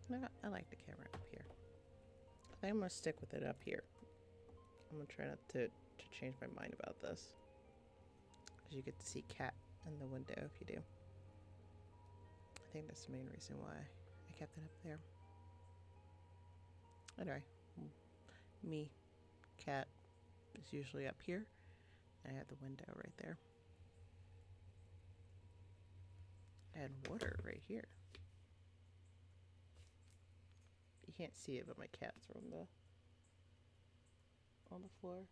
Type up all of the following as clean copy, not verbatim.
No, I like the camera up here. I think I'm gonna stick with it up here. I'm gonna try not to change my mind about this. Because you get to see Cat in the window if you do. I think that's the main reason why I kept it up there. Anyway, me, Cat is usually up here. I have the window right there. And water right here. You can't see it, but my cats are on the floor.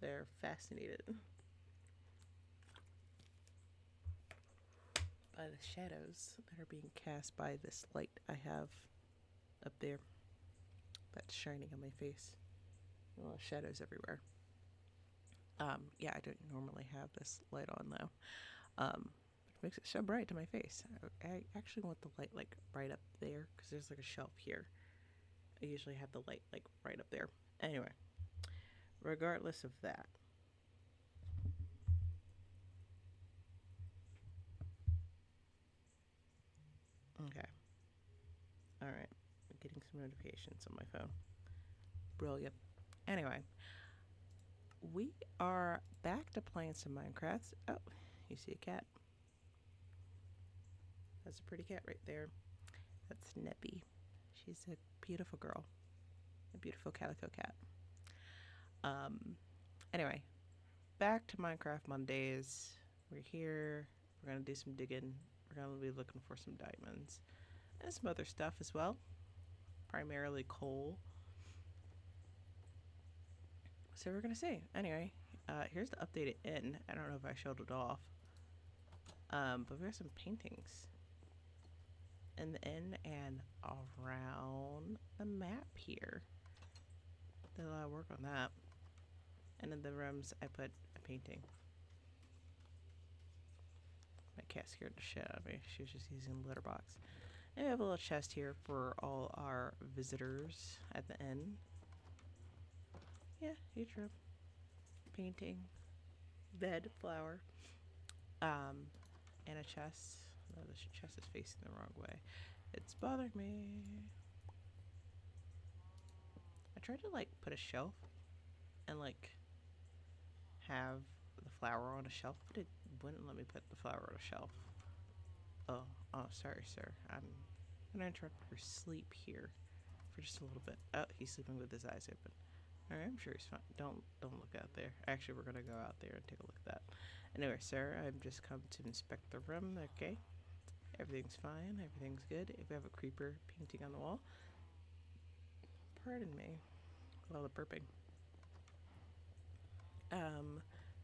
They're fascinated by the shadows that are being cast by this light I have up there that's shining on my face. A lot of shadows everywhere. Yeah, I don't normally have this light on though. It makes it so bright to my face. I actually want the light like right up there because there's like a shelf here. I usually have the light like right up there. Anyway, regardless of that, okay. All right. I'm getting some notifications on my phone. Brilliant. Anyway, we are back to playing some Minecraft. Oh, you see a cat. That's a pretty cat right there. That's Neppy. She's a beautiful girl. A beautiful calico cat. Um, anyway, back to Minecraft Mondays. We're here. We're going to do some digging. We're going to be looking for some diamonds and some other stuff as well. Primarily coal. So we're going to see. Anyway, here's the updated inn. I don't know if I showed it off. But we have some paintings in the inn and around the map here. Did a lot of work on that. And in the rooms, I put a painting. My cat scared the shit out of me. She was just using the litter box. And we have a little chest here for all our visitors at the inn. Yeah, huge room. Painting. Bed, flower. And a chest. No, the chest is facing the wrong way. It's bothering me. I tried to like put a shelf and like have the flower on a shelf, but it wouldn't let me put the flower on a shelf. Oh, sorry, sir. I'm gonna interrupt your sleep here for just a little bit. Oh, he's sleeping with his eyes open. All right, I'm sure he's fine. Don't look out there. Actually, we're gonna go out there and take a look at that. Anyway, sir, I've just come to inspect the room. Okay, everything's fine. Everything's good. If we have a creeper painting on the wall, pardon me. All the burping.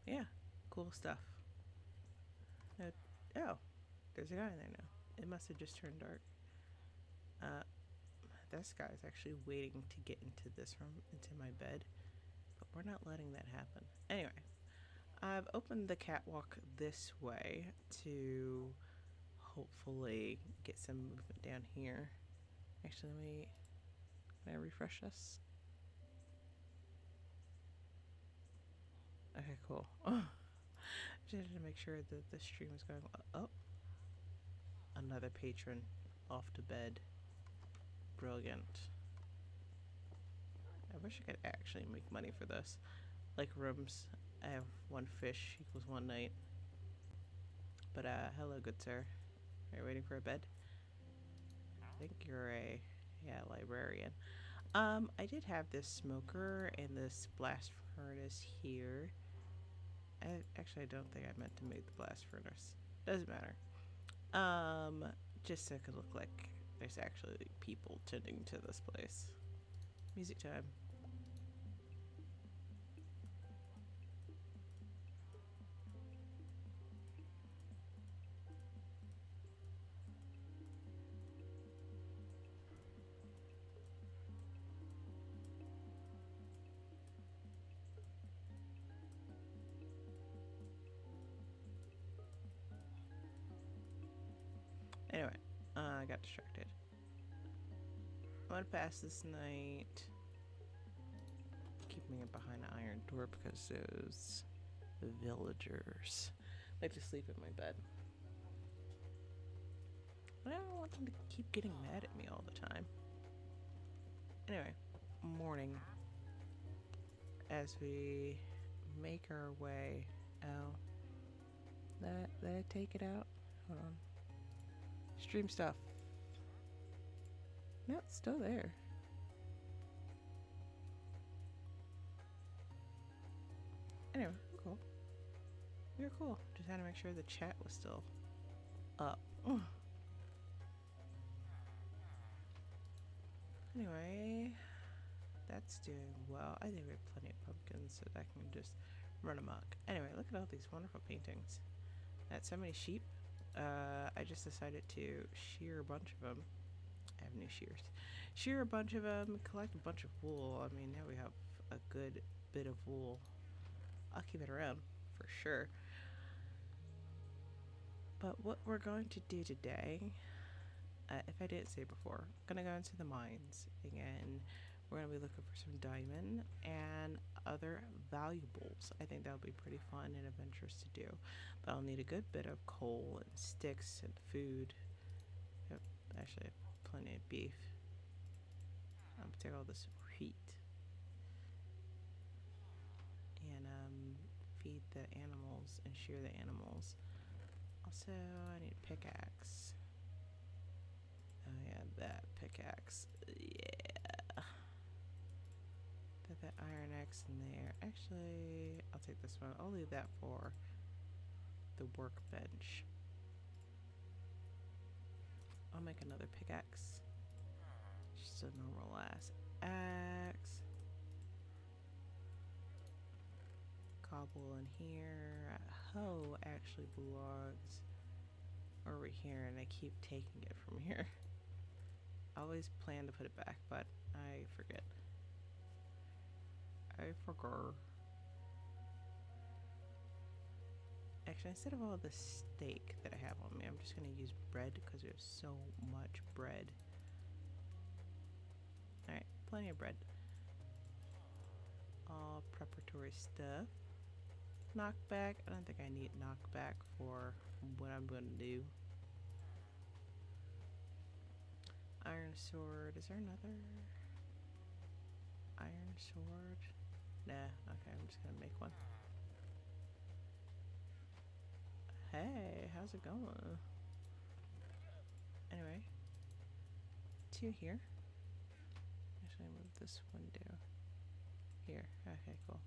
Yeah, cool stuff. Uh, oh, there's a guy in there now. It must have just turned dark. Uh, this guy's actually waiting to get into this room, into my bed, but we're not letting that happen. Anyway, I've opened the catwalk this way to hopefully get some movement down here. Actually, can I refresh this? Okay, cool. Oh, just had to make sure that the stream was going. Oh, another patron off to bed. Brilliant. I wish I could actually make money for this. Like rooms, I have one fish equals one night. But hello, good sir. Are you waiting for a bed? I think you're a librarian. I did have this smoker and this blast furnace here. I don't think I meant to make the blast furnace. Doesn't matter. Just so it could look like there's actually people tending to this place. Music time. Anyway, I got distracted. I'm gonna pass this night. Keeping it behind an iron door because those villagers like to sleep in my bed. But I don't want them to keep getting mad at me all the time. Anyway, morning. As we make our way out. Did I take it out? Hold on. Stream stuff. No, it's still there. Anyway, cool. You're cool. Just had to make sure the chat was still up. Anyway, that's doing well. I think we have plenty of pumpkins so that I can just run amok. Anyway, look at all these wonderful paintings. That's so many sheep. I just decided to shear a bunch of them. I have new shears. Shear a bunch of them, collect a bunch of wool. I mean, now we have a good bit of wool. I'll keep it around for sure. But what we're going to do today, if I didn't say before, I'm going to go into the mines again. We're going to be looking for some diamond and other valuables. I think that'll be pretty fun and adventurous to do. But I'll need a good bit of coal and sticks and food. Yep, actually, I have plenty of beef. I'm take all this wheat and feed the animals and shear the animals. Also, I need a pickaxe. Oh yeah, that pickaxe. Yeah. Put that iron axe in there. Actually, I'll take this one. I'll leave that for the workbench. I'll make another pickaxe. Just a normal ass axe. Cobble in here. Hoe actually belongs over here, and I keep taking it from here. I always plan to put it back, but I forget. Actually, instead of all the steak that I have on me, I'm just going to use bread because there's so much bread. Alright, plenty of bread. All preparatory stuff. Knockback. I don't think I need knockback for what I'm going to do. Iron sword. Is there another iron sword? Nah. Okay, I'm just going to make one. Hey, how's it going? Anyway. 2 here. Actually, move this window. Here. Okay, cool.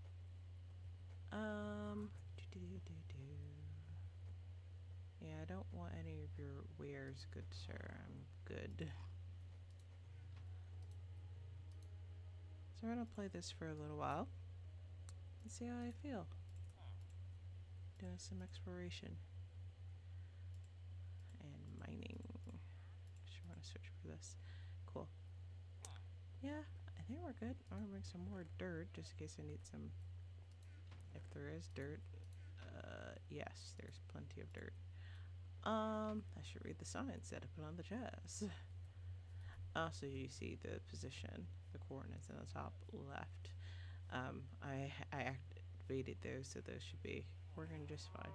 Yeah, I don't want any of your wares, good sir. I'm good. So we're gonna play this for a little while and see how I feel. Doing some exploration and mining. Just want to search for this. Cool. Yeah, I think we're good. I'm gonna bring some more dirt just in case I need some. If there is dirt, yes, there's plenty of dirt. I should read the signs that I put on the chest. Also, you see the position, the coordinates in the top left. I activated those, so those should be working just fine.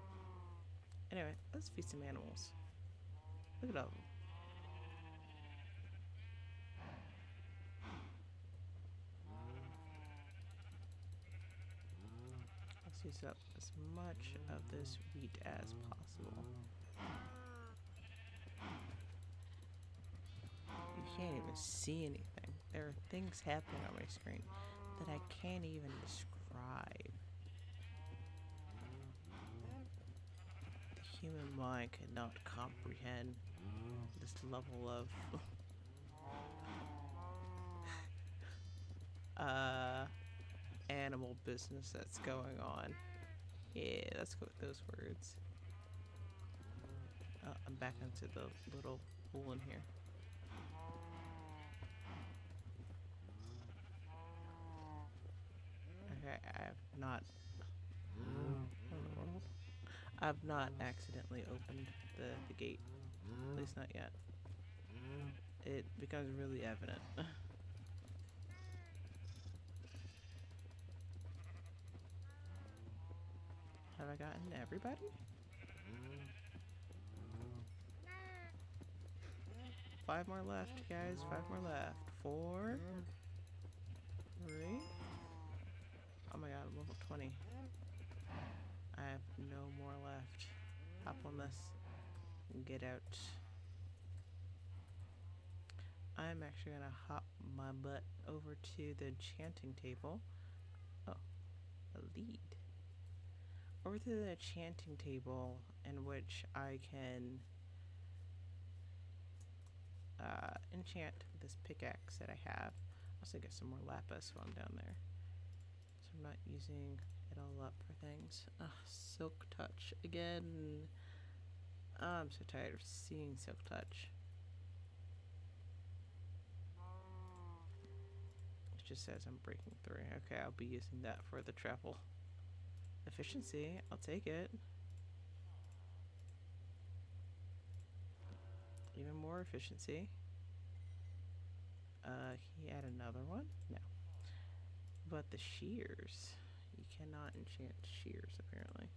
Anyway, let's feed some animals. Look at all of them. Let's use up as much of this wheat as possible. You can't even see anything. There are things happening on my screen that I can't even describe. The human mind cannot comprehend this level of animal business that's going on. Yeah, let's go with those words. I'm back into the little pool in here. Okay, I've not accidentally opened the gate. At least not yet. It becomes really evident. Have I gotten everybody? 5 more left, guys. 5 more left. 4, 3. Oh my god, I'm level 20. I have no more left. Hop on this and get out. I'm actually gonna hop my butt over to the enchanting table. Oh, a lead. Over to the enchanting table in which I can enchant this pickaxe that I have. Also get some more lapis while I'm down there, so I'm not using it all up for things. Silk touch again. I'm so tired of seeing silk touch. It just says I'm breaking 3. Okay, I'll be using that for the travel efficiency. I'll take it. Even more efficiency. He had another one? No. But the shears. You cannot enchant shears, apparently.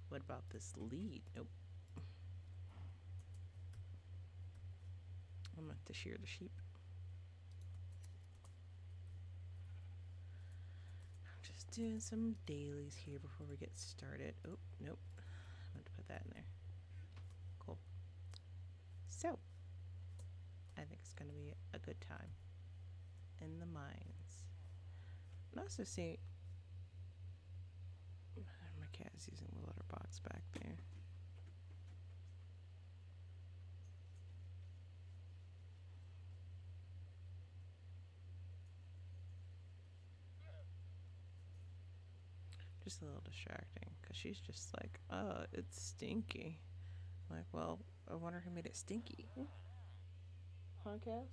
What about this lead? Nope. I'm going to shear the sheep. I'm just doing some dailies here before we get started. Oh, nope. I'm going to put that in there. Cool. So, I think it's going to be a good time in the mines. I'm also seeing... My cat is using the litter box back there. Just a little distracting, because she's just like, oh, it's stinky. I'm like, well, I wonder who made it stinky. Huh, Cass?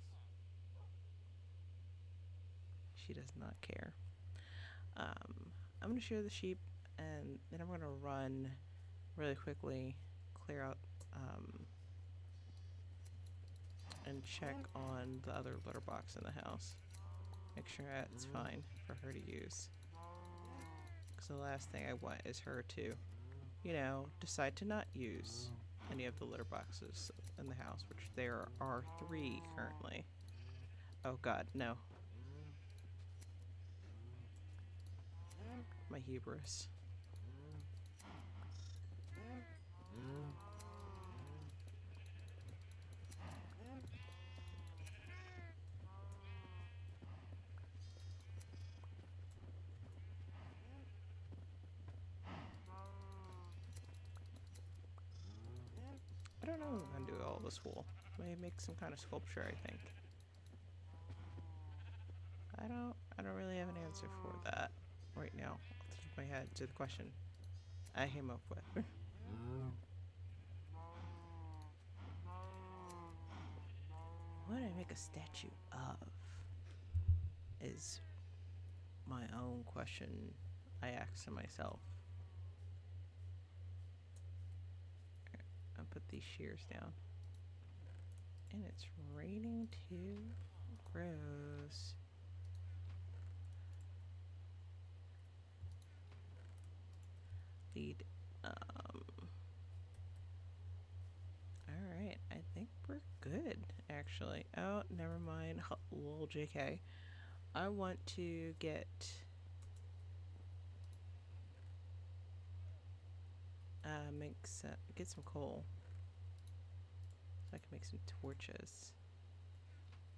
She does not care. I'm going to shear the sheep, and then I'm going to run really quickly, clear out, and check on the other litter box in the house. Make sure it's fine for her to use. Because the last thing I want is her to, you know, decide to not use any of the litter boxes in the house, which there are 3 currently. Oh god, no. My hubris. I don't know what I'm gonna do with all this wool. Maybe make some kind of sculpture, I think. I don't really have an answer for that right now off the top of my head to the question I came up with. What do I make a statue of? Is my own question I ask to myself. I'll put these shears down. And it's raining too. Gross. Lead. Alright, I think we're good, actually. Oh, never mind. Lol, JK. I want to get... get some coal. So I can make some torches.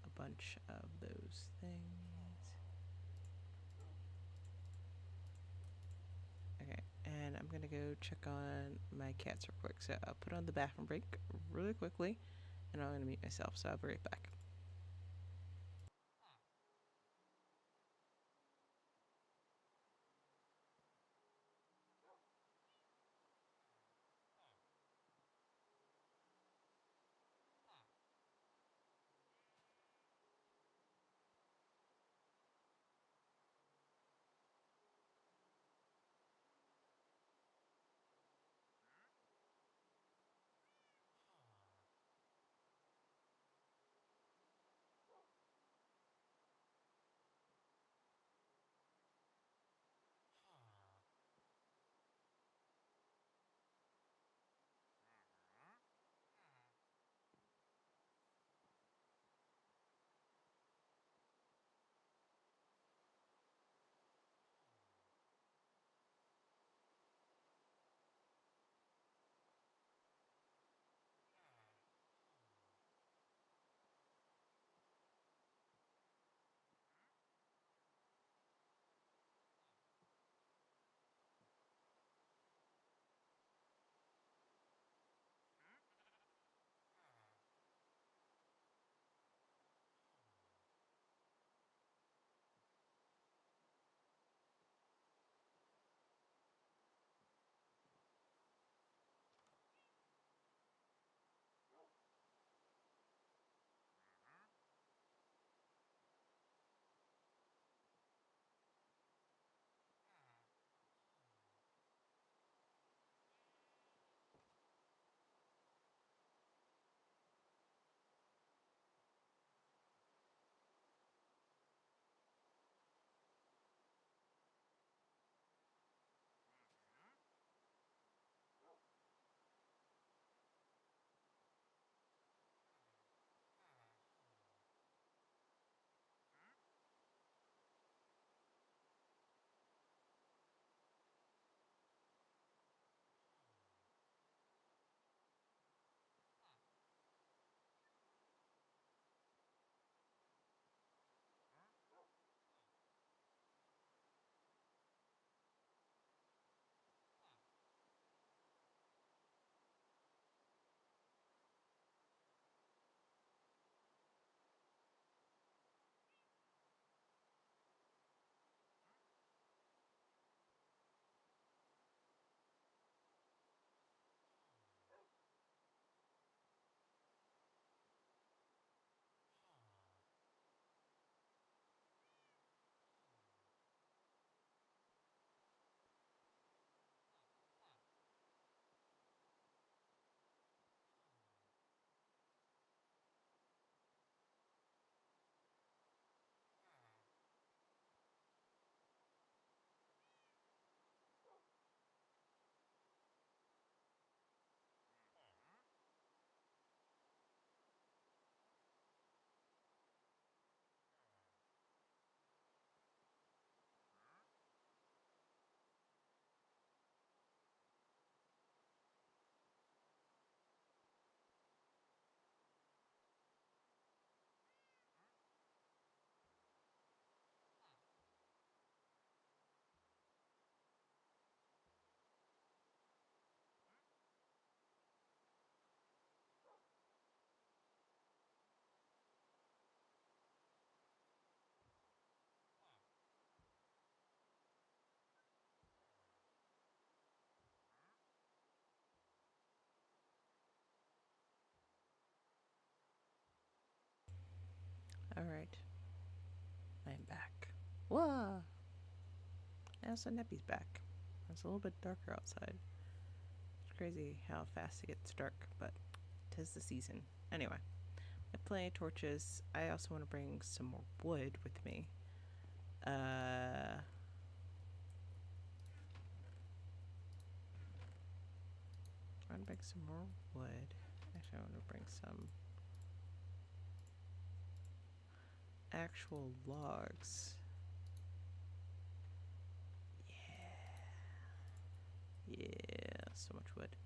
A bunch of those things. Okay, and I'm gonna go check on my cats real quick. So I'll put on the bathroom break really quickly, and I'm gonna mute myself. So I'll be right back. Alright. I am back. Whoa! Now Neppy's back. It's a little bit darker outside. It's crazy how fast it gets dark, but 'tis the season. Anyway, I have plenty of torches. I also want to bring some more wood with me. I want to bring some more wood. Actually, I want to bring some actual logs. Yeah, so much wood.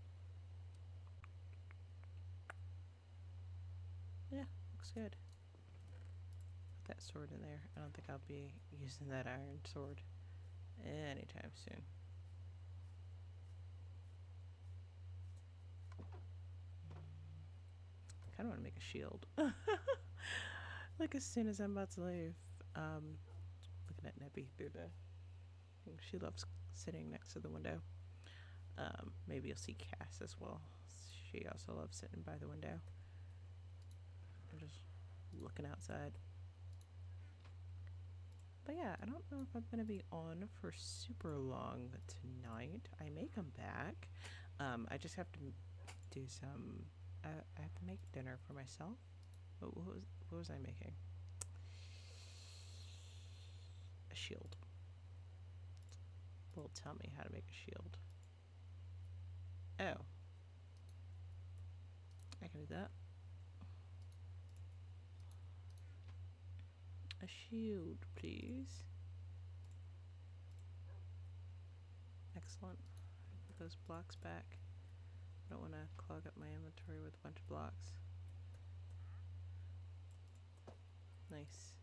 Yeah, looks good. Put that sword in there. I don't think I'll be using that iron sword anytime soon. I kind of want to make a shield. Like as soon as I'm about to leave. Looking at Neppy through the thing. She loves sitting next to the window. Maybe you'll see Cass as well. She also loves sitting by the window. I'm just looking outside. But yeah, I don't know if I'm going to be on for super long tonight. I may come back. I just have to do some... I have to make dinner for myself. What was I making? A shield. Well, tell me how to make a shield. Oh. I can do that. A shield, please. Excellent. Put those blocks back. I don't want to clog up my inventory with a bunch of blocks. Nice.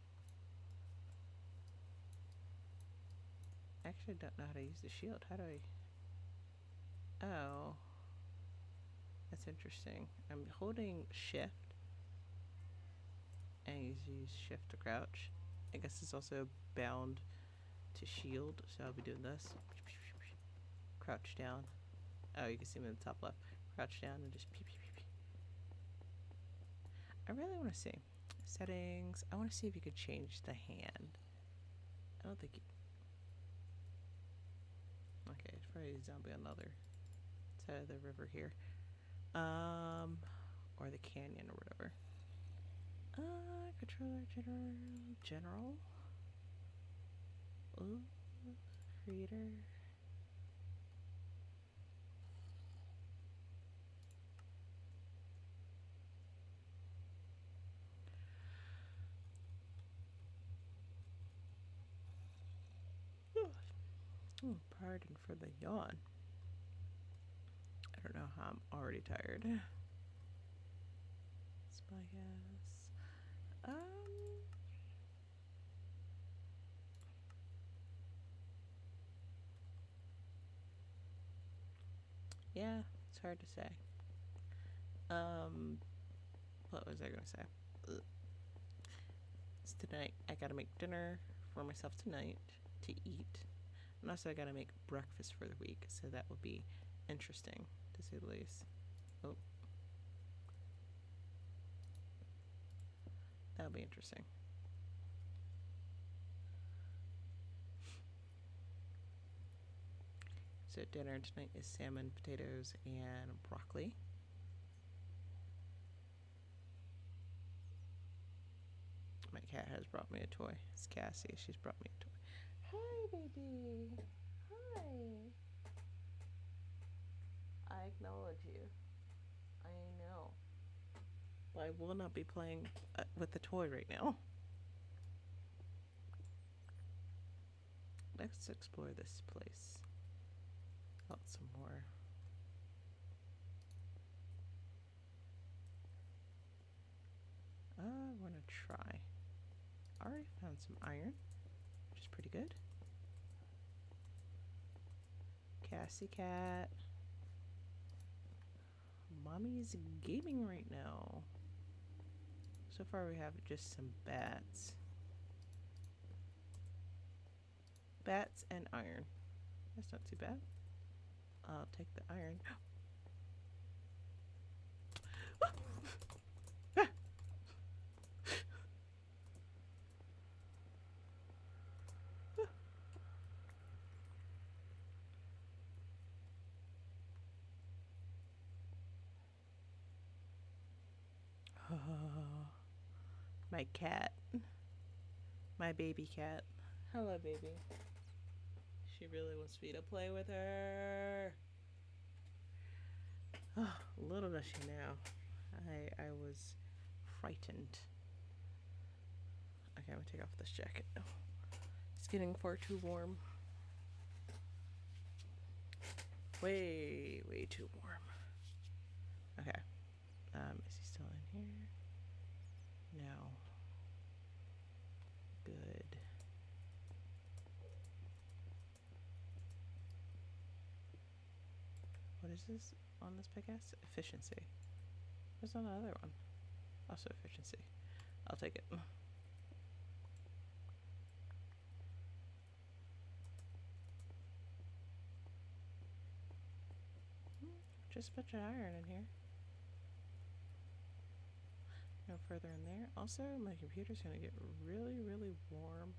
I actually don't know how to use the shield. How do I... Oh. That's interesting. I'm holding shift. And you use shift to crouch. I guess it's also bound to shield, so I'll be doing this. Crouch down. Oh, you can see me in the top left. Crouch down and just pew, pew, pew, pew. I really want to see. Settings. I want to see if you could change the hand. I don't think you... Okay, it's probably a zombie on the other side of the river here. Or the canyon or whatever. Controller, general. Ooh, creator. Oh, pardon for the yawn. I don't know how I'm already tired. Spy gas. Yeah, it's hard to say. What was I gonna say? It's tonight. I gotta make dinner for myself tonight to eat. And also I gotta make breakfast for the week, so that will be interesting, to say the least. Oh. That'll be interesting. So dinner tonight is salmon, potatoes, and broccoli. My cat has brought me a toy. It's Cassie. She's brought me a toy. Hi, baby. Hi. I acknowledge you. I know. But I will not be playing with the toy right now. Let's explore this place. Oh, some more. I want to try. I already found some iron, which is pretty good. Cassie cat. Mommy's gaming right now. So far we have just some bats. Bats and iron. That's not too bad. I'll take the iron. My cat. My baby cat. Hello, baby. She really wants me to play with her. Oh, little does she know. I was frightened. Okay, I'm gonna take off this jacket. Oh, it's getting far too warm. Way too warm. Okay. Is he still in here? No. Good. What is this on this pickaxe? Efficiency. What's on the other one? Also efficiency. I'll take it. Just a bunch of iron in here. No further in there. Also, my computer's gonna get really warm.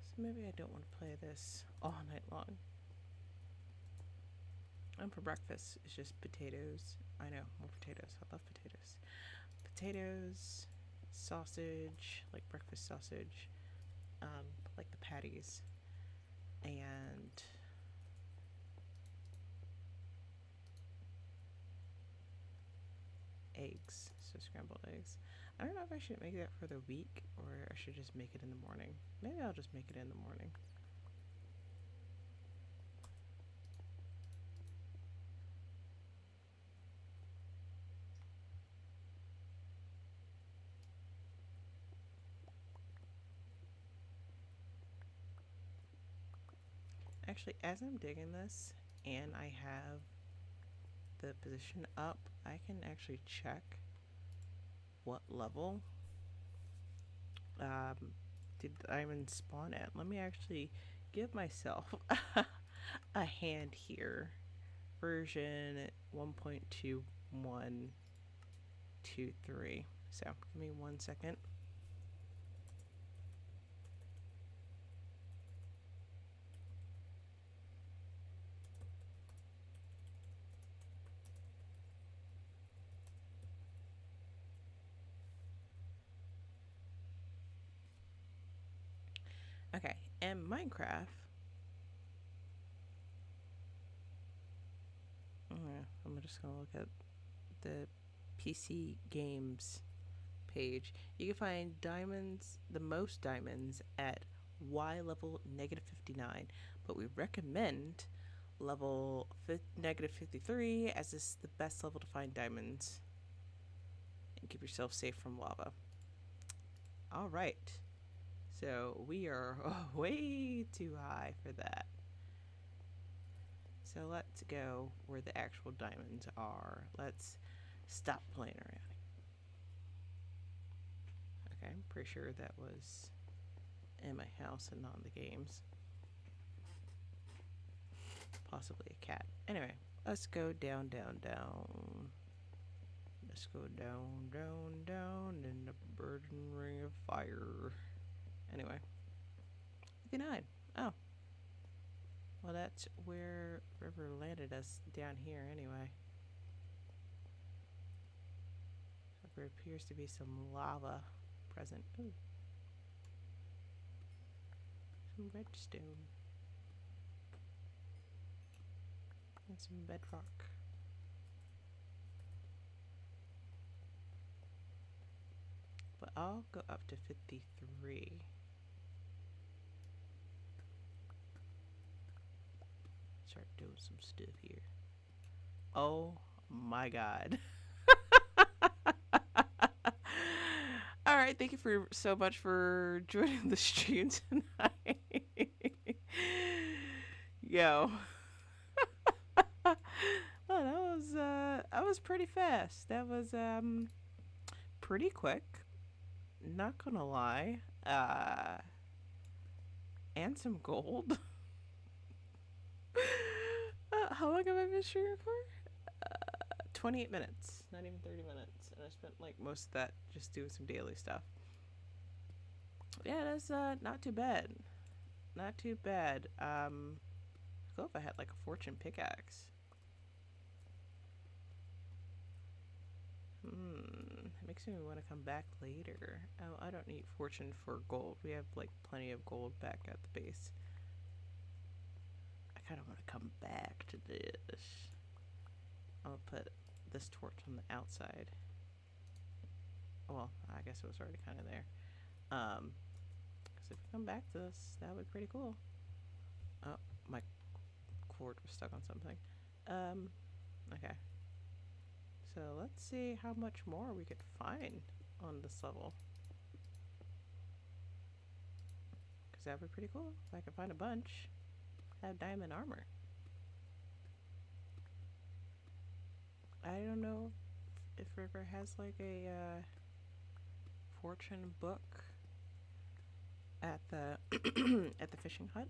So maybe I don't want to play this all night long. And for breakfast, it's just potatoes. I know, more potatoes. I love potatoes. Potatoes, sausage, like breakfast sausage, like the patties, and eggs. So scrambled eggs. I don't know if I should make that for the week or I should just make it in the morning. Maybe I'll just make it in the morning. Actually, as I'm digging this and I have the position up, I can actually check what level did the diamond spawn at. Let me actually give myself a hand here. Version 1.2123. So give me 1 second. Okay, and Minecraft. I'm just gonna look at the PC games page. You can find diamonds, the most diamonds at Y level -59, but we recommend level -53 as this is the best level to find diamonds and keep yourself safe from lava. All right, so we are way too high for that. So let's go where the actual diamonds are. Let's stop playing around. Okay, I'm pretty sure that was in my house and not in the games. Possibly a cat. Anyway, let's go down. Let's go down in the burden ring of fire. Anyway, 59. Oh. Well, that's where River landed us down here anyway. So there appears to be some lava present. Ooh. Some redstone. And some bedrock. But I'll go up to 53. Start doing some stuff here. Oh my god. Alright, thank you for so much for joining the stream tonight. Yo. Oh, that was pretty fast. That was pretty quick. Not gonna lie. And some gold. How long have I been streaming for? 28 minutes. Not even 30 minutes. And I spent like most of that just doing some daily stuff. Yeah, that's not too bad. Not too bad. Cool if I had like a fortune pickaxe. makes me want to come back later. Oh, I don't need fortune for gold. We have like plenty of gold back at the base. I kind of want to come back to this. I'm gonna put this torch on the outside. Well, I guess it was already kind of there. Because if we come back to this, that would be pretty cool. Oh, my cord was stuck on something. Okay. So let's see how much more we could find on this level. Because that would be pretty cool. If I could find a bunch, have diamond armor. I don't know if River has like a fortune book at the at the fishing hut,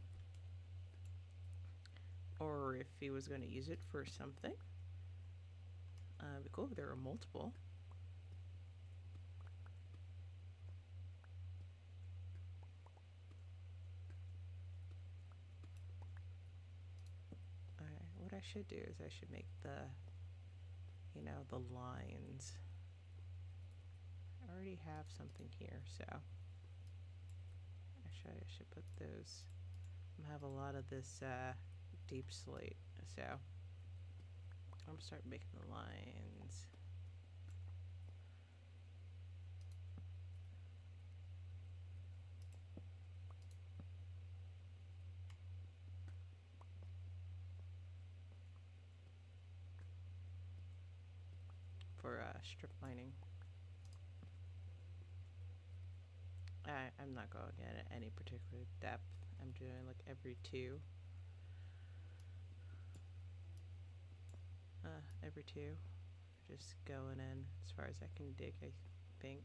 or if he was going to use it for something. It'd be cool if there were multiple. Alright, what I should do is I should make the, you know, the lines. I already have something here, so actually I should put those. I have a lot of this deep slate, so I'm gonna start making the lines. For strip mining. I'm not going at any particular depth. I'm doing like every two. Every two. Just going in as far as I can dig, I think.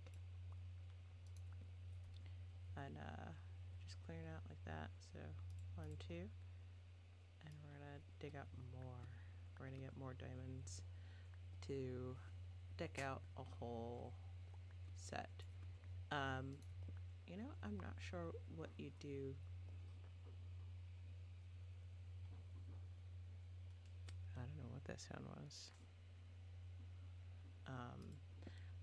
And just clearing out like that. So 1, 2. And we're gonna dig out more. We're gonna get more diamonds to deck out a whole set. You know, I'm not sure what you do. I don't know what that sound was.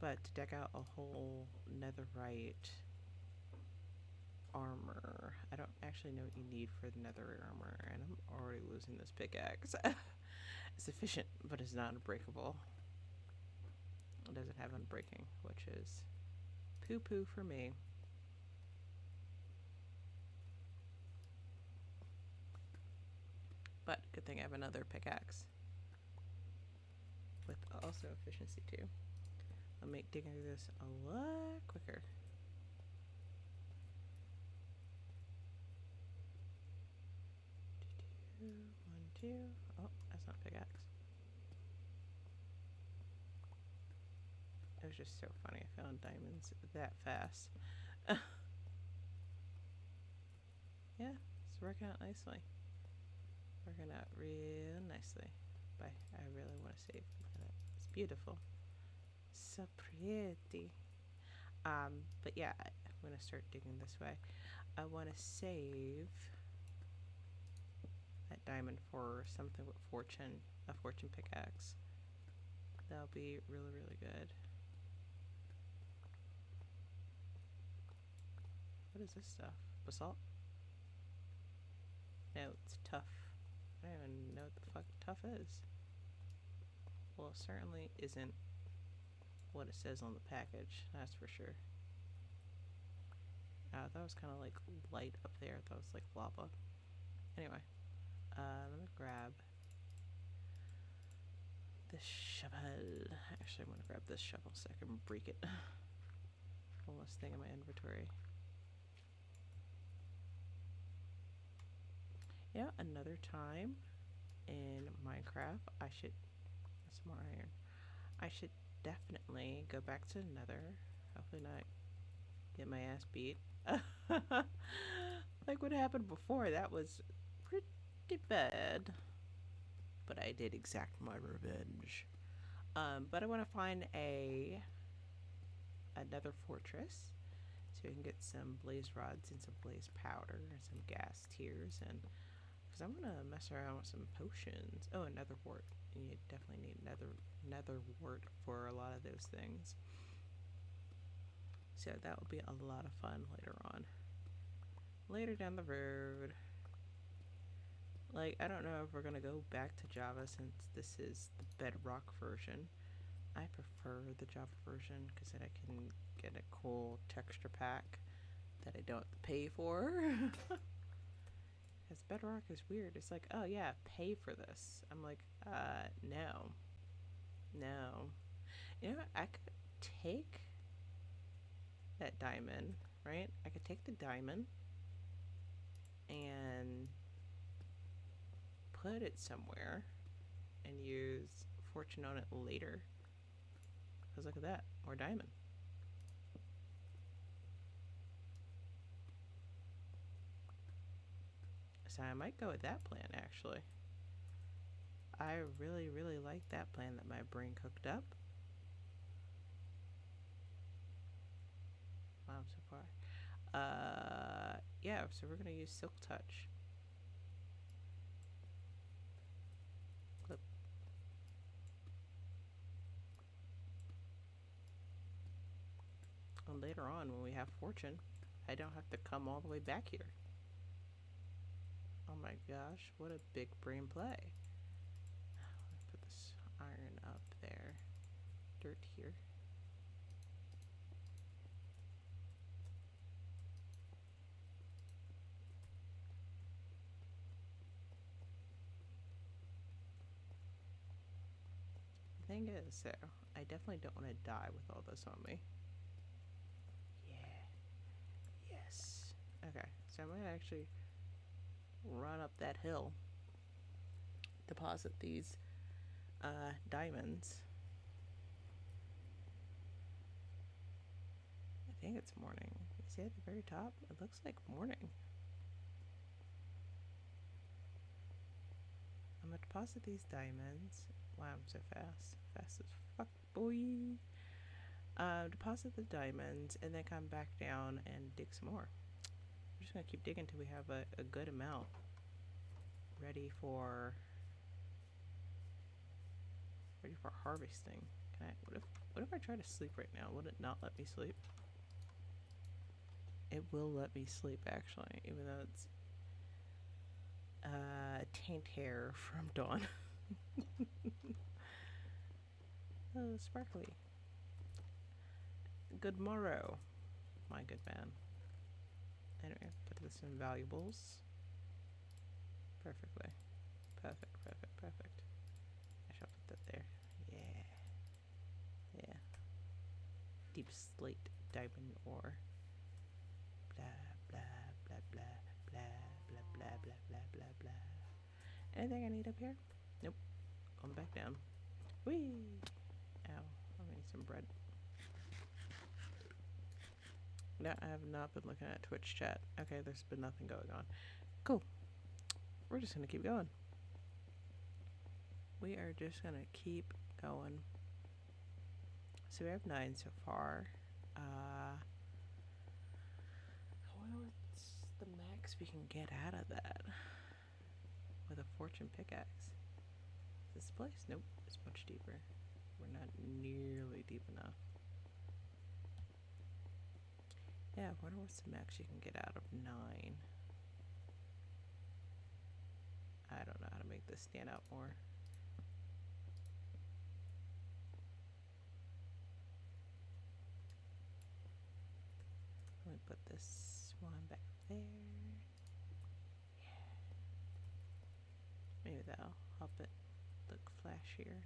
But to deck out a whole netherite armor, I don't actually know what you need for the netherite armor, and I'm already losing this pickaxe. It's efficient, but it's not unbreakable. It doesn't have unbreaking, which is poo-poo for me. But good thing I have another pickaxe with also efficiency too. I'll make digging through this a lot quicker. One, two. Oh, that's not pickaxe. It was just so funny. I found diamonds that fast. Yeah, it's working out nicely. Working out real nicely. But I really want to save. It's beautiful. So pretty. But yeah, I'm gonna start digging this way. I want to save that diamond for something with fortune, a fortune pickaxe. That'll be really, really good. What is this stuff? Basalt? No, it's tough. I don't even know what the fuck tough is. Well, it certainly isn't what it says on the package, that's for sure. That was kind of like light up there. That was like lava. Anyway, let me grab this shovel. Actually, I'm gonna grab this shovel so I can break it. One less thing in my inventory. Yeah, another time in Minecraft, I should get some more iron. I should definitely go back to Nether. Hopefully not get my ass beat. Like what happened before, that was pretty bad. But I did exact my revenge. But I want to find another fortress so we can get some blaze rods and some blaze powder and some gas tiers, and because I'm gonna mess around with some potions. Oh, another wart. And you definitely need nether wart for a lot of those things. So that will be a lot of fun later on. Later down the road. Like, I don't know if we're gonna go back to Java since this is the Bedrock version. I prefer the Java version because then I can get a cool texture pack that I don't have to pay for. Because Bedrock is weird. It's like, oh yeah, pay for this. I'm like, no. No. You know what? I could take that diamond, right? I could take the diamond and put it somewhere and use fortune on it later. Because look at that, more diamond. So I might go with that plan actually. I really, really like that plan that my brain cooked up. Wow, so far. Yeah, so we're gonna use Silk Touch. Clip. And later on, when we have fortune, I don't have to come all the way back here. Oh my gosh, what a big brain play. Put this iron up there. Dirt here. The thing is, so I definitely don't want to die with all this on me. Yeah. Yes. Okay, so I might actually run up that hill, deposit these diamonds. I think it's morning. You see at the very top? It looks like morning. I'm gonna deposit these diamonds. Wow, I'm so fast. Fast as fuck, boy. Deposit the diamonds and then come back down and dig some more. We're just gonna keep digging until we have a good amount ready for harvesting. What if I try to sleep right now? Would it not let me sleep? It will let me sleep actually, even though it's taint hair from Dawn. Oh, sparkly. Good morrow, my good man. Anyway, put this in valuables. Perfectly. Perfect, perfect, perfect. I shall put that there. Yeah. Yeah. Deep slate diamond ore. Blah, blah, blah, blah, blah, blah, blah, blah, blah, blah, blah. Anything I need up here? Nope. Going back down. Whee! Ow. I need some bread. No, I have not been looking at Twitch chat. Okay, there's been nothing going on. Cool. We're just gonna keep going. We are just gonna keep going. So we have 9 so far. I wonder what's the max we can get out of that with a fortune pickaxe. Is this place? Nope, it's much deeper. We're not nearly deep enough. Yeah, I wonder what's the max you can get out of 9. I don't know how to make this stand out more. Let me put this one back there. Yeah. Maybe that'll help it look flashier.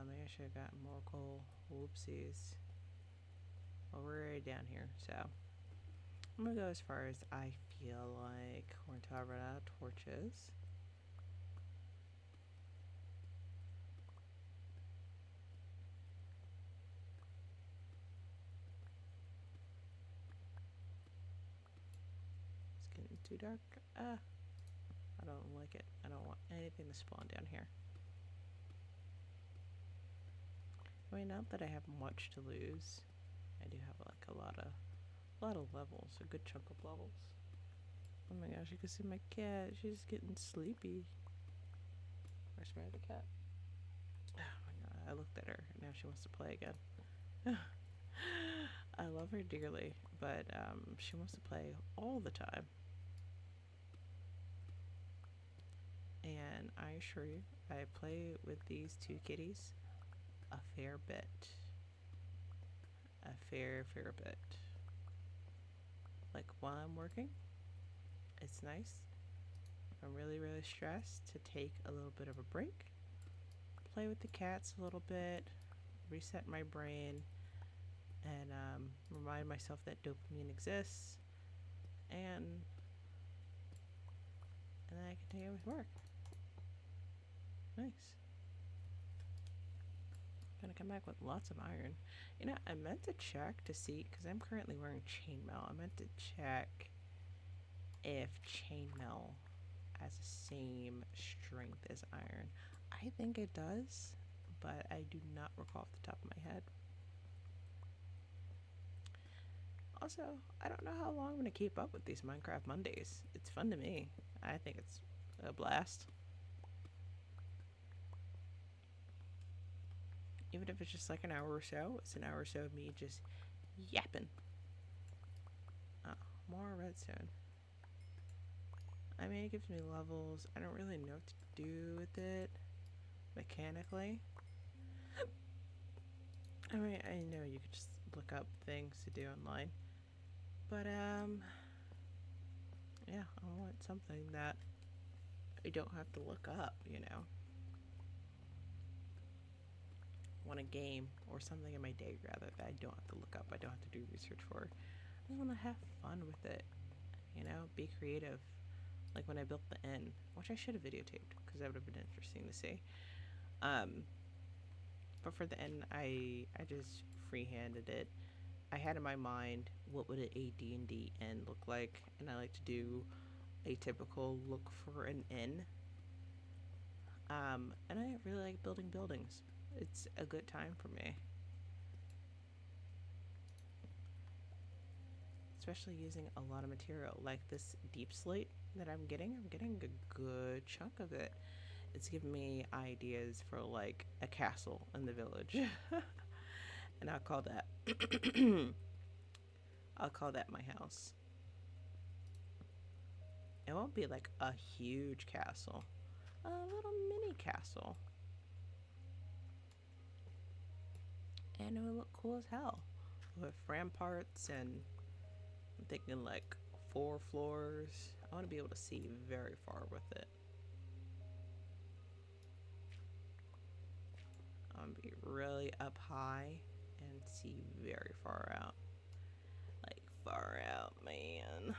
Maybe I should have gotten more coal. Whoopsies. Well, we're already down here, so I'm gonna go as far as I feel like, or until I run out of torches. It's getting too dark. I don't like it. I don't want anything to spawn down here. I mean, not that I have much to lose. I do have like a lot of levels, a good chunk of levels. Oh my gosh, you can see my cat. She's getting sleepy. Where's my other cat? Oh my god, I looked at her and now she wants to play again. I love her dearly, but she wants to play all the time. And I assure you, I play with these two kitties a fair bit. A fair bit. Like while I'm working, it's nice. I'm really stressed to take a little bit of a break, play with the cats a little bit, reset my brain, and remind myself that dopamine exists, and then I continue with work. Nice. Gonna come back with lots of iron. You know, I meant to check to see, because I'm currently wearing chainmail. I meant to check if chainmail has the same strength as iron. I think it does, but I do not recall off the top of my head. Also, I don't know how long I'm going to keep up with these Minecraft Mondays. It's fun to me. I think it's a blast. Even if it's just like an hour or so, it's an hour or so of me just yapping. Oh, more redstone. I mean, it gives me levels. I don't really know what to do with it mechanically. I mean, I know you could just look up things to do online. But, yeah, I want something that I don't have to look up, you know. I want a game or something in my day, rather, that I don't have to look up. I don't have to do research for. I just want to have fun with it, you know, be creative. Like when I built the inn, which I should have videotaped because that would have been interesting to see. But for the inn, I just freehanded it. I had in my mind what would a D&D inn look like, and I like to do a typical look for an inn. And I really like building buildings. It's a good time for me. Especially using a lot of material, like this deep slate that I'm getting. I'm getting a good chunk of it. It's giving me ideas for like a castle in the village. And I'll call that I'll call that my house. It won't be like a huge castle. A little mini castle. And it will look cool as hell. With ramparts, and I'm thinking like 4 floors. I want to be able to see very far with it. I want to be really up high and see very far out. Like far out, man.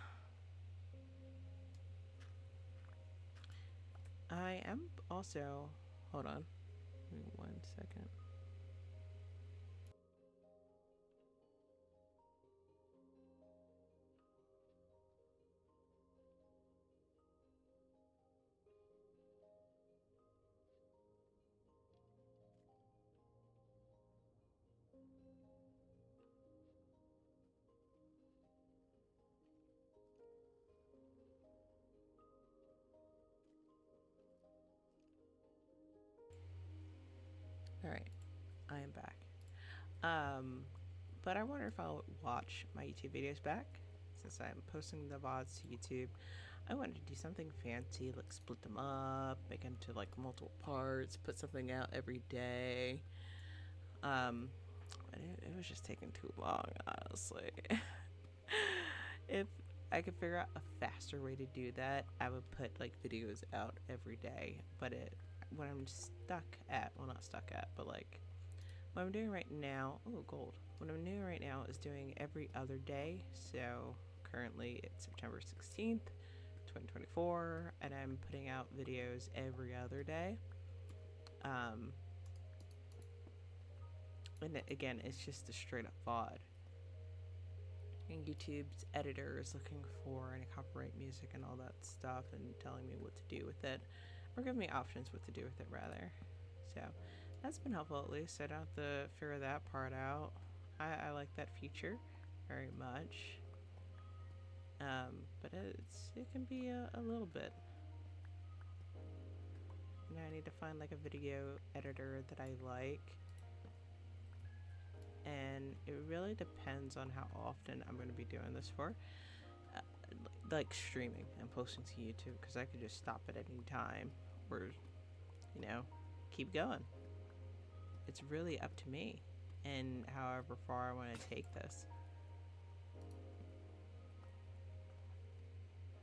I am also, hold on, give me 1 second. All right, I am back. But I wonder if I'll watch my YouTube videos back since I'm posting the VODs to YouTube. I wanted to do something fancy, like split them up, make them into like multiple parts, put something out every day. But it was just taking too long, honestly. If I could figure out a faster way to do that, I would put like videos out every day. But what I'm stuck at, well, not stuck at, but like what I'm doing right now, oh, gold. What I'm doing right now is doing every other day. So currently it's September 16th, 2024, and I'm putting out videos every other day. And again, it's just a straight up VOD. And YouTube's editor is looking for any copyright music and all that stuff and telling me what to do with it, or giving me options what to do with it, rather. So that's been helpful, at least. I don't have to figure that part out. I like that feature very much. But it can be a little bit. You know, I need to find like a video editor that I like. and it really depends on how often I'm going to be doing this for. Uh, like streaming and posting to YouTube, because I could just stop at any time or, you know, keep going. It's really up to me and however far I want to take this.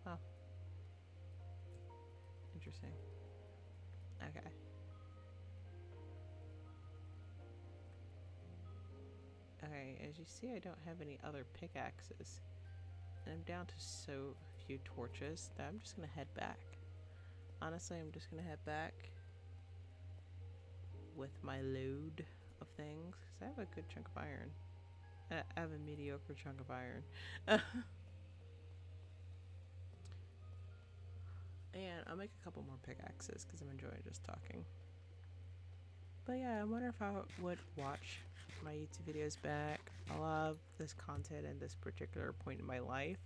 Oh, interesting. Okay. Okay, as you see, I don't have any other pickaxes. And I'm down to so few torches that I'm just gonna head back. Honestly, I'm just gonna head back with my load of things, because I have a good chunk of iron. I have a mediocre chunk of iron. And I'll make a couple more pickaxes because I'm enjoying just talking. But yeah, I wonder if I would watch my YouTube videos back. I love this content and this particular point in my life.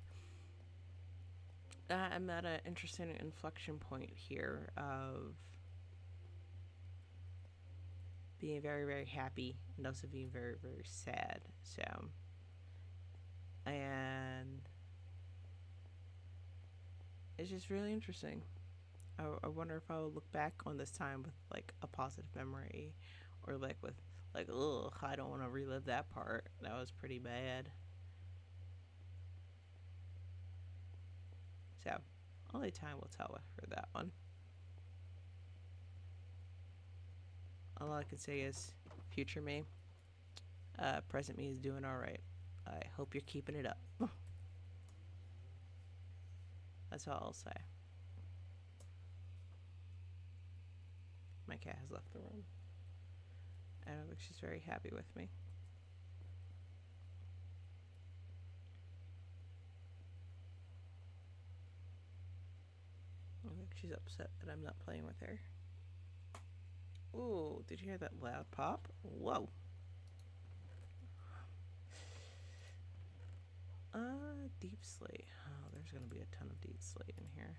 I'm at an interesting inflection point here of being very, very happy and also being very, very sad. So, and it's just really interesting. I wonder if I'll look back on this time with like a positive memory, or like with like, ugh, I don't want to relive that part. That was pretty bad. So, only time will tell for that one. All I can say is, future me, present me is doing all right. I hope you're keeping it up. That's all I'll say. My cat has left the room. I don't think she's very happy with me. I think she's upset that I'm not playing with her. Ooh, did you hear that loud pop? Whoa. Deep slate. Oh, there's gonna be a ton of deep slate in here.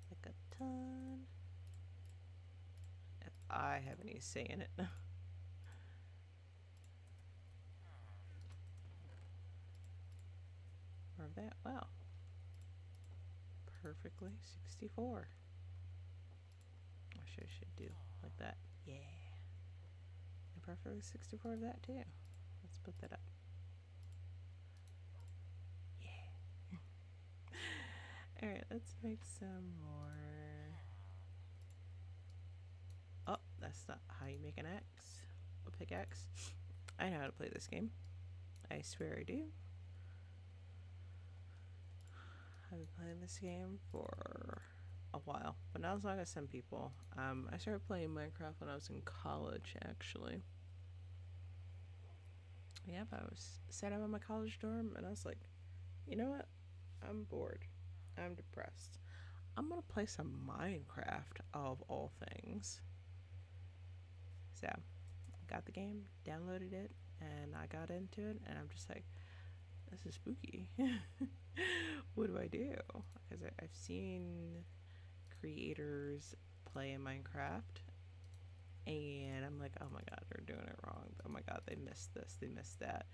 Like a ton. If I have any say in it. More of that. Wow. Perfectly 64. I should do like that. Yeah. And perfectly 64 of that too. Let's put that up. Yeah. Alright, let's make some more. Oh, that's not how you make an axe. A pickaxe. I know how to play this game. I swear I do. I've been playing this game for a while, but not as long as some people. I started playing Minecraft when I was in college, actually. Yep, I was sat out in my college dorm, and I was like, you know what? I'm bored. I'm depressed. I'm gonna play some Minecraft, of all things. So, I got the game, downloaded it, and I got into it, and I'm just like, this is spooky. What do I do? Because I've seen creators play in Minecraft, and I'm like, oh my god, they're doing it wrong. Oh my god, they missed this, they missed that.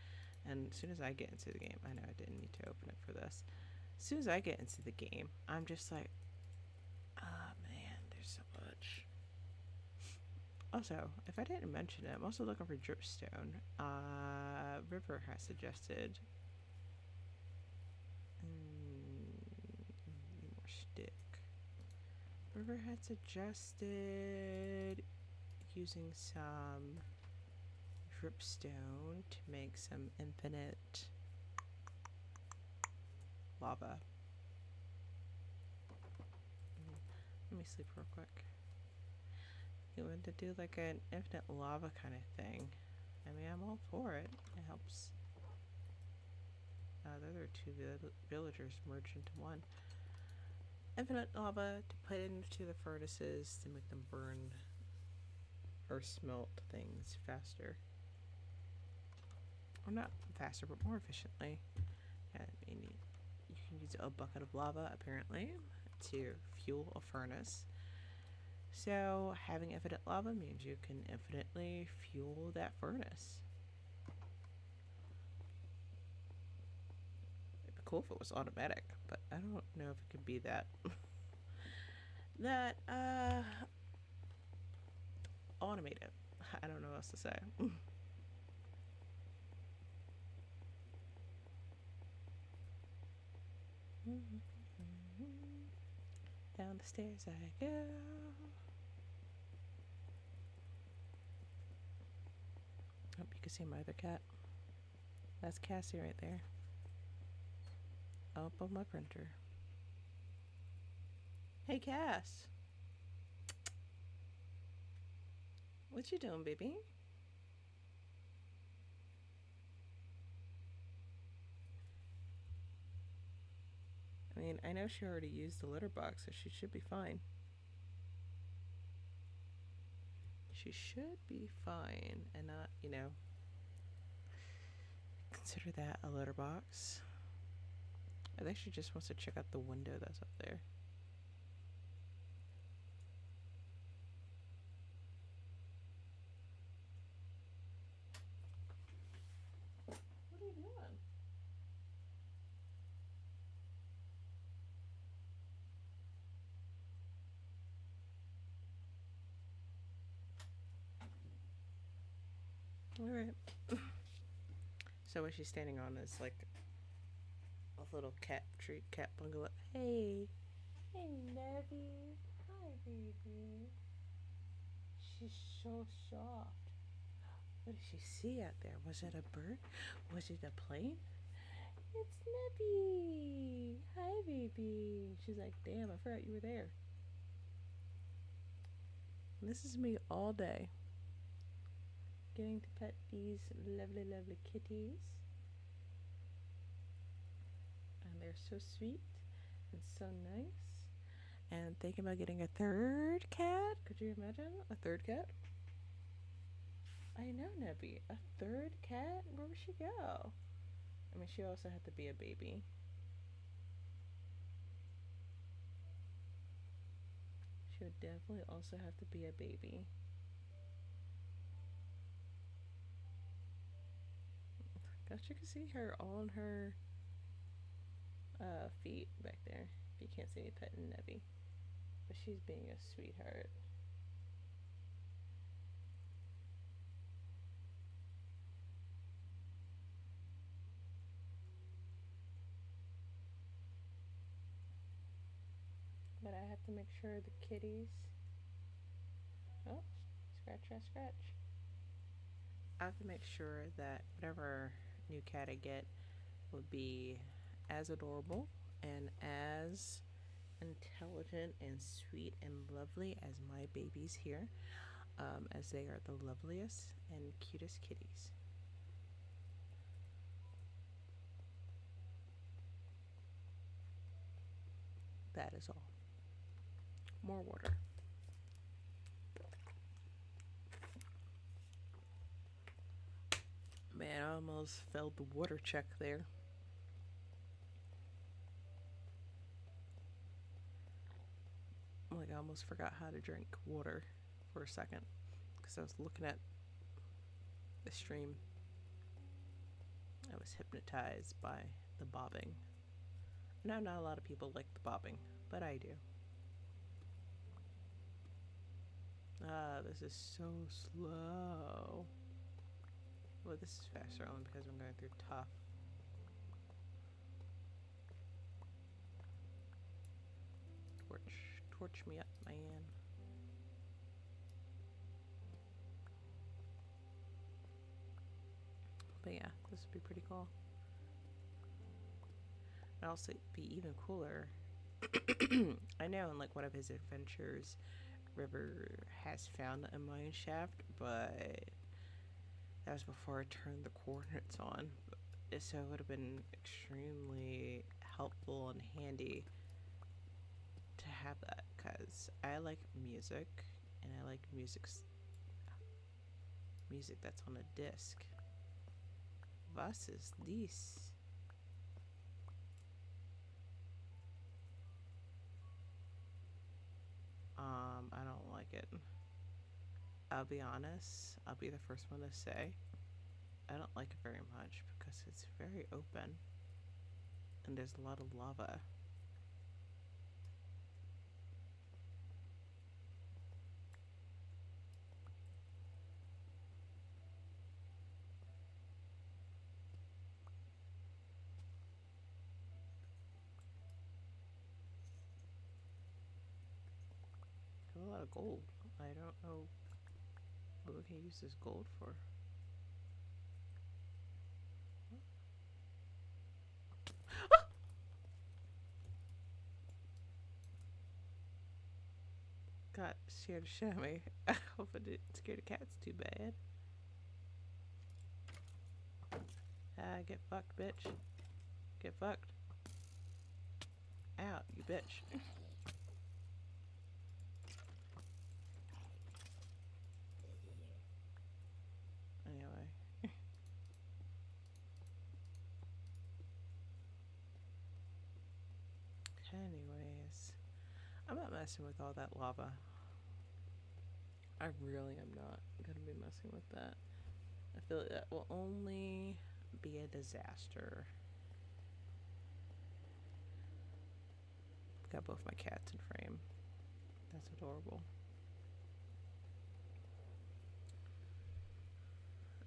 And as soon as I get into the game, I know I didn't need to open it for this. As soon as I get into the game, I'm just like, oh man, there's so much. Also, if I didn't mention it, I'm also looking for dripstone. River has suggested more stick. River had suggested using some dripstone to make some infinite lava. Let me sleep real quick. You want to do like an infinite lava kind of thing? I mean, I'm all for it. It helps. The other two villagers merge into one. Infinite lava to put into the furnaces to make them burn or smelt things faster. Or not faster, but more efficiently. I mean, you can use a bucket of lava, apparently, to fuel a furnace. So, having infinite lava means you can infinitely fuel that furnace. cool if it was automatic, but I don't know if it could be that that automated. I don't know what else to say. Down the stairs I go. Hope you can see my other cat. That's Cassie right there. Up on my printer. Hey Cass. What you doing, baby? I mean, I know she already used the litter box, so she should be fine. She should be fine and not, consider that a litter box. I think she just wants to check out the window that's up there. What are you doing? All right. So what she's standing on is like a little cat tree, cat bungalow. Hey, hey, Nebby. Hi, baby. She's so soft. What did she see out there? Was it a bird? Was it a plane? It's Nebby. Hi, baby. She's like, damn, I forgot you were there. And this is me all day, getting to pet these lovely, lovely kitties. And they're so sweet and so nice. And thinking about getting a third cat. Could you imagine a third cat? I know, Nebby. A third cat? Where would she go? I mean, she also had to be a baby. She would definitely also have to be a baby. Gosh, you can see her on her feet back there. If you can't see me petting Nebby. But she's being a sweetheart. But I have to make sure the kitties. Oh, scratch, scratch, scratch. I have to make sure that whatever new cat I get will be as adorable and as intelligent and sweet and lovely as my babies here, as they are the loveliest and cutest kitties. That is all. More water. Man, I almost failed the water check there. Like, I almost forgot how to drink water for a second because I was looking at the stream. I was hypnotized by the bobbing. Now, not a lot of people like the bobbing, but I do. This is so slow. Well, this is faster only because I'm going through tough. Torch me up, man. But yeah, this would be pretty cool. And also be even cooler. I know in like one of his adventures, River has found a mine shaft, but that was before I turned the coordinates on. So it would have been extremely helpful and handy to have that because I like music and I like music that's on a disc. Was ist dies? I don't like it. I'll be honest, I'll be the first one to say I don't like it very much because it's very open. and there's a lot of lava. I have a lot of gold. I don't know what we can use this gold for. Got scared to show me. I hope I didn't scare the cats too bad. Get fucked, bitch. Get fucked. Out, you bitch. Anyway. Anyways. I'm not messing with all that lava. I really am not gonna be messing with that. I feel like that will only be a disaster. Got both my cats in frame. That's adorable.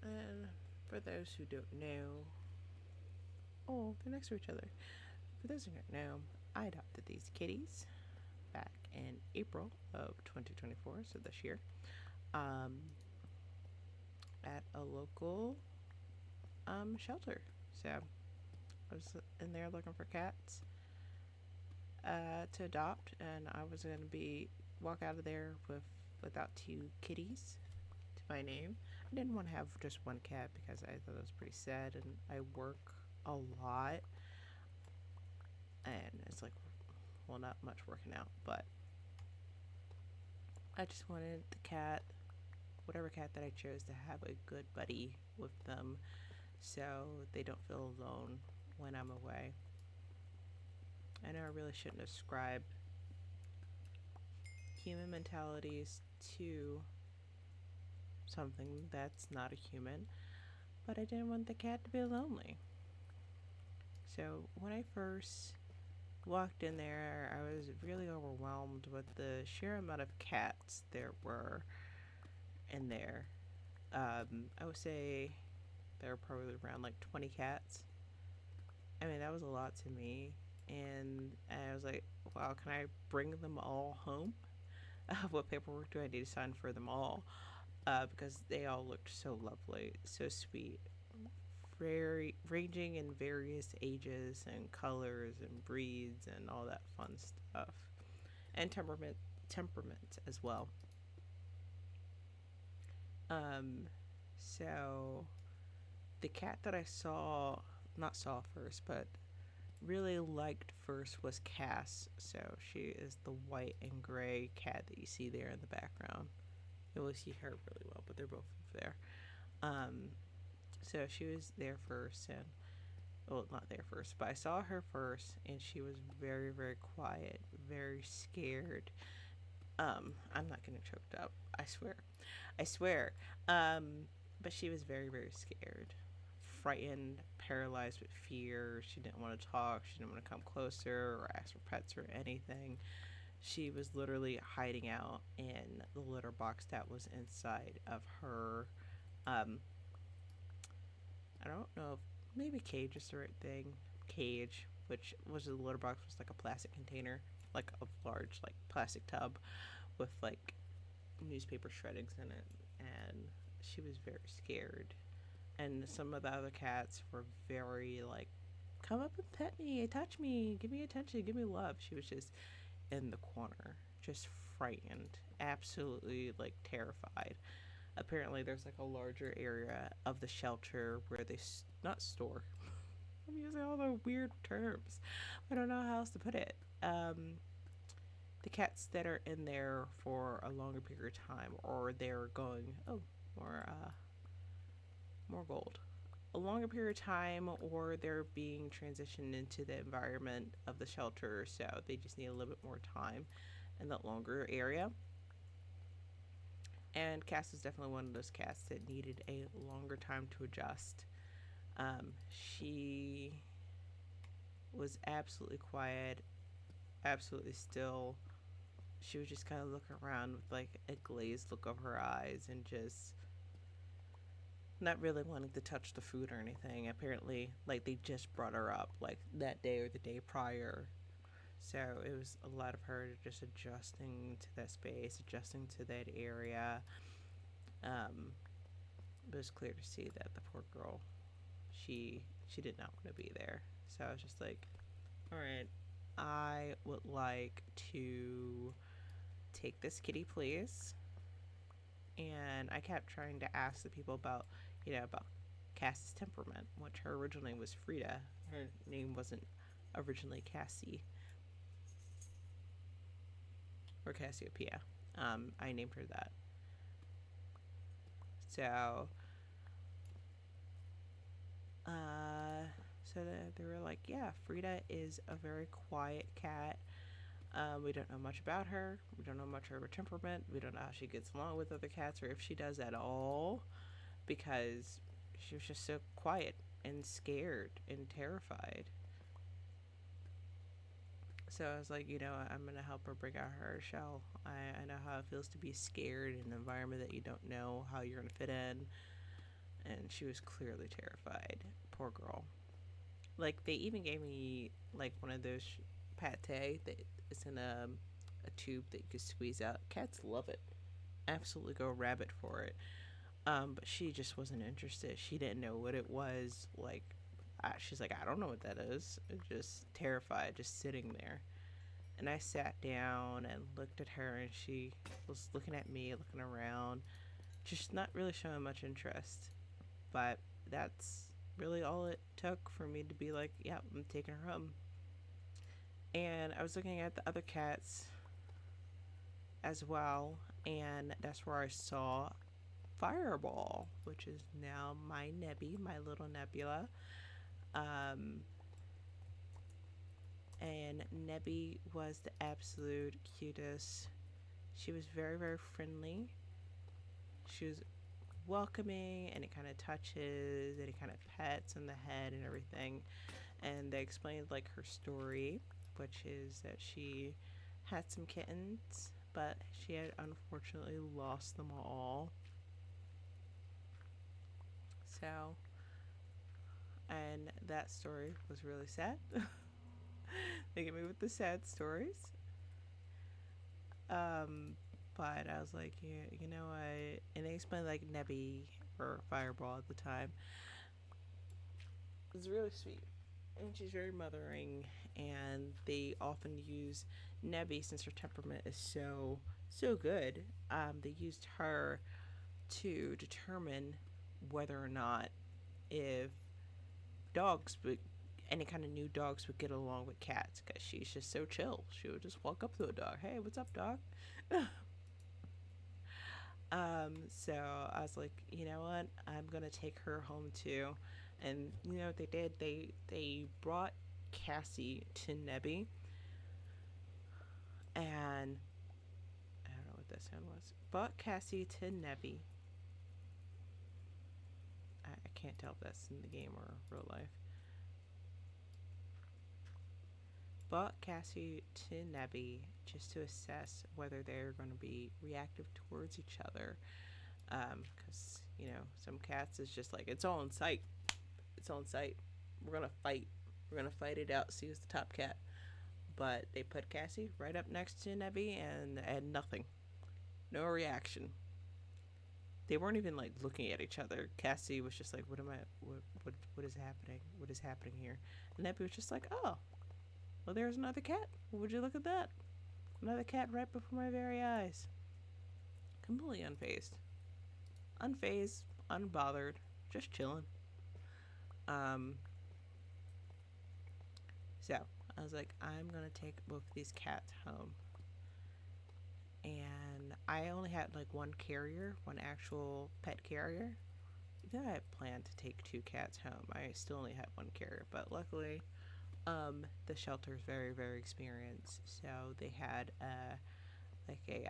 And for those who don't know, oh, they're next to each other. For those who don't know, I adopted these kitties back in April of 2024, so this year, at a local shelter. So I was in there looking for cats to adopt, and I was gonna be walk out of there without 2 kitties to my name. I didn't want to have just one cat because I thought it was pretty sad, and I work a lot, and it's like, well, not much working out, but I just wanted the cat, whatever cat that I chose, to have a good buddy with them so they don't feel alone when I'm away. I know I really shouldn't ascribe human mentalities to something that's not a human, but I didn't want the cat to be lonely. So when I first walked in there, I was really overwhelmed with the sheer amount of cats there were in there. I would say there were probably around like 20 cats. I mean, that was a lot to me. And I was like, wow, can I bring them all home? What paperwork do I need to sign for them all? Because they all looked so lovely, so sweet, very ranging in various ages and colors and breeds and all that fun stuff, and temperament as well. Um, so the cat that I not saw first, but really liked first was Cass. So she is the white and gray cat that you see there in the background. You'll see her really well, but they're both there. Um, so she was there first, and well, not there first, but I saw her first, and she was very, very quiet, very scared. I'm not getting choked up. I swear. I swear. But she was very, very scared, frightened, paralyzed with fear. She didn't want to talk. She didn't want to come closer or ask for pets or anything. She was literally hiding out in the litter box that was inside of her. Um, I don't know if maybe cage is the right thing. Cage, which was a litter box, was like a plastic container, like a large like plastic tub with like newspaper shreddings in it, and she was very scared. And some of the other cats were very like, come up and pet me, touch me, give me attention, give me love. She was just in the corner, just frightened, absolutely like terrified. Apparently, there's like a larger area of the shelter where they not store. I'm using all the weird terms. I don't know how else to put it. The cats that are in there for a longer period of time, or they're going, oh, more gold, a longer period of time, or they're being transitioned into the environment of the shelter, so they just need a little bit more time in that longer area. And Cass is definitely one of those cats that needed a longer time to adjust. She was absolutely quiet, absolutely still. She would just kind of look around with like a glazed look of her eyes and just not really wanting to touch the food or anything. Apparently, like they just brought her up like that day or the day prior. So it was a lot of her just adjusting to that space, adjusting to that area. Um, it was clear to see that the poor girl, she did not want to be there. So I was just like, all right, I would like to take this kitty, please. And I kept trying to ask the people about, about Cassie's temperament, which her original name was Frida. Her name wasn't originally Cassie or Cassiopeia. I named her that. So, uh, they were like, yeah, Frida is a very quiet cat. We don't know much about her. We don't know much of her temperament. We don't know how she gets along with other cats or if she does at all because she was just so quiet and scared and terrified. So I was like, I'm going to help her bring out her shell. I know how it feels to be scared in an environment that you don't know how you're going to fit in. And she was clearly terrified. Poor girl. Like, they even gave me, like, one of those pate that is in a tube that you can squeeze out. Cats love it. Absolutely go rabbit for it. But she just wasn't interested. She didn't know what it was. Like, she's like, I don't know what that is. Just terrified, just sitting there. And I sat down and looked at her, and she was looking at me, looking around, just not really showing much interest. But that's really all it took for me to be like, yeah, I'm taking her home. And I was looking at the other cats as well, and that's where I saw Fireball, which is now my Nebby, my little Nebula. Um, and Nebby was the absolute cutest. She was very, very friendly. She was welcoming, and it kind of touches and it kind of pets on the head and everything. And they explained like her story, which is that she had some kittens, but she had unfortunately lost them all. So, and that story was really sad. They get me with the sad stories. Um, but I was like, yeah, you know what? And they explained like Nebby or Fireball at the time. It was really sweet. And she's very mothering, and they often use Nebby since her temperament is so good. They used her to determine whether or not if dogs would any kind of new dogs would get along with cats because she's just so chill. She would just walk up to a dog, hey, what's up, dog? So I was like, you know what? I'm gonna take her home too. And you know what they did? They brought Cassie to Nebby, and I don't know what that sound was. Brought Cassie to Nebby. I can't tell if that's in the game or real life. Brought Cassie to Nebby just to assess whether they're going to be reactive towards each other. Because some cats is just like it's all in sight. It's on sight. We're gonna fight. We're gonna fight it out. See who's the top cat. But they put Cassie right up next to Nebby and nothing. No reaction. They weren't even like looking at each other. Cassie was just like, "What am I? What is happening? What is happening here?" And Nebby was just like, "Oh, well, there's another cat. Would you look at that? Another cat right before my very eyes." Completely unfazed, unbothered, just chilling. Um, so I was like, I'm gonna take both of these cats home. And I only had like one carrier, one actual pet carrier. Even though I had planned to take two cats home, I still only had one carrier. But luckily, the shelter is very, very experienced, so they had like a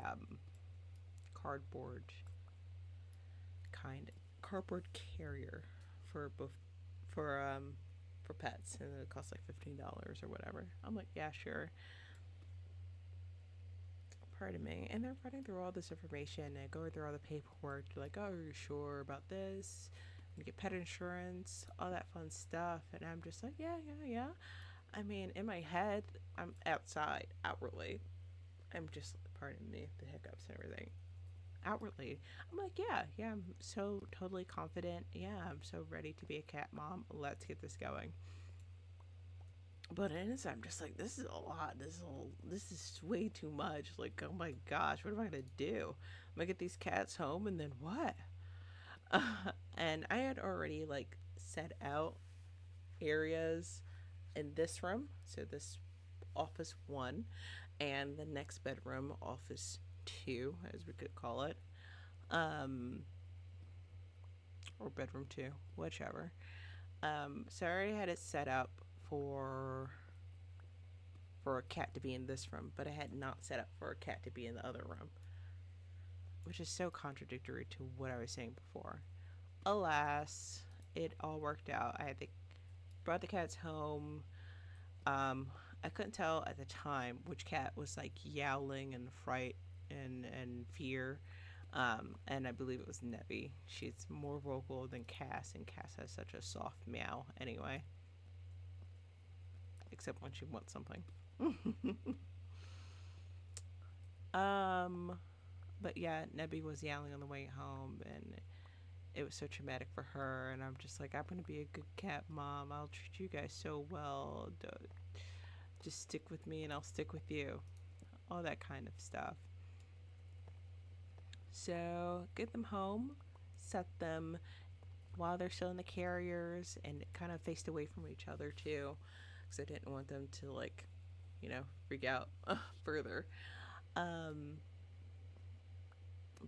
cardboard cardboard carrier for both for for pets, and it costs like $15 or whatever. I'm like, yeah, sure. Pardon me. And they're running through all this information and going through all the paperwork. They're like, oh, are you sure about this? You get pet insurance, all that fun stuff. And I'm just like, yeah, yeah, yeah. I mean, in my head, I'm outside, outwardly. I'm just, pardon me, the hiccups and everything. Outwardly, I'm like, yeah, yeah, I'm so totally confident. Yeah, I'm so ready to be a cat mom. Let's get this going. But inside, I'm just like, this is a lot. This is way too much. Like, oh my gosh, what am I gonna do? I'm gonna get these cats home, and then what? And I had already like set out areas in this room, so this office one, and the next bedroom, office two, as we could call it, um, or bedroom two, whichever. So I already had it set up for for a cat to be in this room, but I had not set up for a cat to be in the other room, which is so contradictory to what I was saying before. Alas, it all worked out. I think brought the cats home. Um, I couldn't tell at the time which cat was like yowling in fright and fear. And I believe it was Nebby. She's more vocal than Cass, and Cass has such a soft meow anyway, except when she wants something. um, but yeah, Nebby was yowling on the way home, and it was so traumatic for her. And I'm just like, I'm gonna be a good cat mom. I'll treat you guys so well. Just stick with me, and I'll stick with you. All that kind of stuff. So get them home, set them while they're still in the carriers, and kind of faced away from each other too, because I didn't want them to like, freak out further. Um,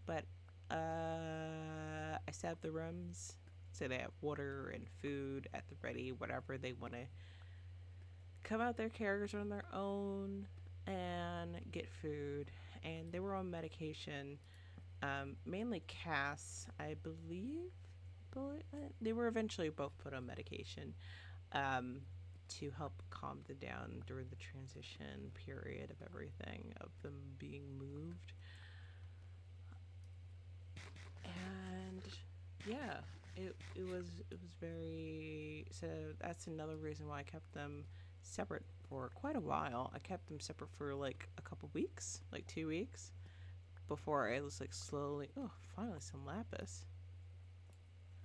but I set up the rooms so they have water and food at the ready, whatever they want to come out their carriers on their own and get food. And they were on medication, mainly Cass, I believe. But they were eventually both put on medication, um, to help calm them down during the transition period of everything, of them being moved. And yeah, it was very, so that's another reason why I kept them separate for quite a while. I kept them separate for like a couple weeks, like 2 weeks, before I was like slowly, oh, finally some lapis.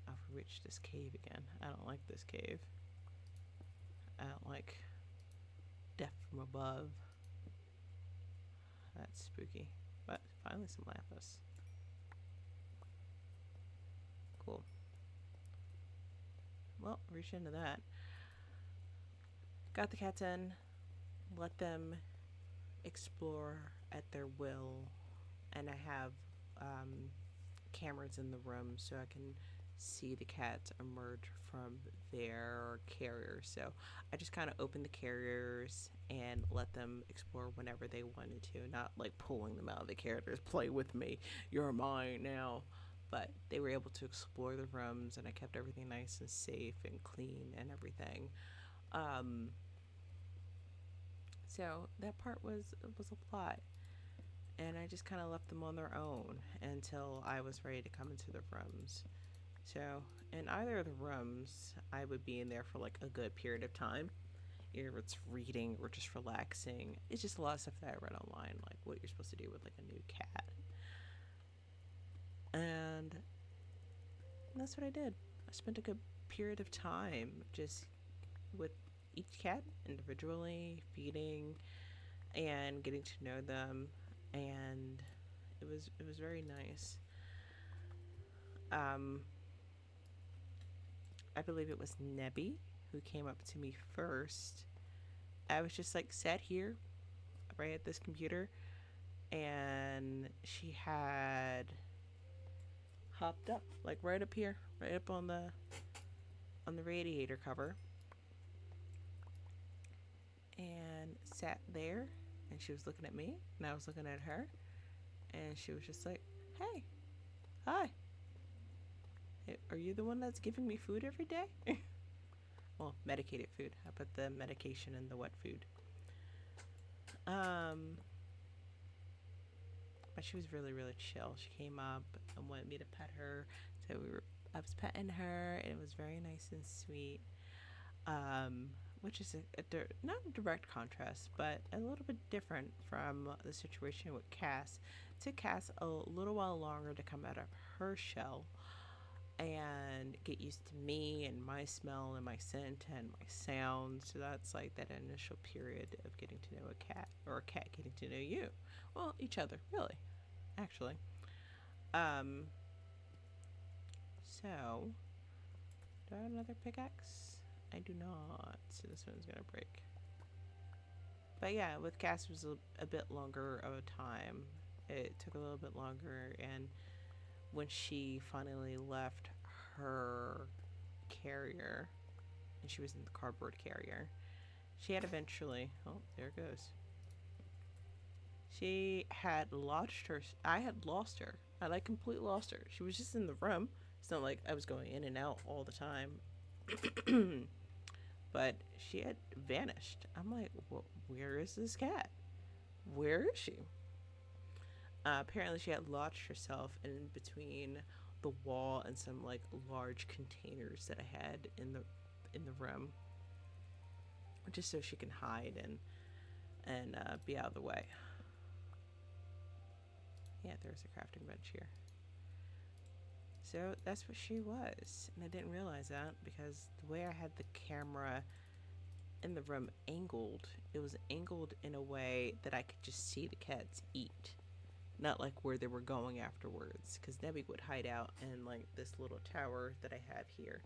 I've reached this cave again. I don't like this cave. I don't like death from above. That's spooky. But finally some lapis. Cool. Well, reach into that. Got the cats in. Let them explore at their will. And I have cameras in the room so I can see the cats emerge from their carriers. So I just kind of opened the carriers and let them explore whenever they wanted to, not like pulling them out of the carriers. Play with me, you're mine now. But they were able to explore the rooms, and I kept everything nice and safe and clean and everything. Um, so that part was a lot, and I just kind of left them on their own until I was ready to come into the rooms. So, in either of the rooms, I would be in there for like a good period of time. Either it's reading or just relaxing. It's just a lot of stuff that I read online, like what you're supposed to do with like a new cat. And that's what I did. I spent a good period of time just with each cat individually, feeding and getting to know them, and it was very nice. Um, I believe it was Nebby who came up to me first. I was just like sat here right at this computer, and she had hopped up like right up here, right up on the radiator cover, and sat there, and she was looking at me and I was looking at her, and she was just like, "Hey, hi. Hey, are you the one that's giving me food every day?" well, medicated food. I put the medication in the wet food. Um, but she was really, really chill. She came up and wanted me to pet her. So I was petting her, and it was very nice and sweet. Which is not a direct contrast, but a little bit different from the situation with Cass. It took Cass a little while longer to come out of her shell and get used to me and my smell and my scent and my sound. So that's like that initial period of getting to know a cat, or a cat getting to know you. Well, each other, really, actually. Um, so, do I have another pickaxe? I do not. So this one's gonna break. But yeah, with Cass it was a bit longer of a time. It took a little bit longer, and when she finally left her carrier, and she was in the cardboard carrier, she had eventually, oh, there it goes. She had lodged her, I had lost her. I like completely lost her. She was just in the room. It's not like I was going in and out all the time. But she had vanished. I'm like, where is this cat? Where is she? Apparently, she had lodged herself in between the wall and some like large containers that I had in the room, just so she can hide and be out of the way. Yeah, there's a crafting bench here. So that's what she was, and I didn't realize that because the way I had the camera in the room angled, it was angled in a way that I could just see the cats eat, not like where they were going afterwards, because Nebby would hide out in like this little tower that I have here,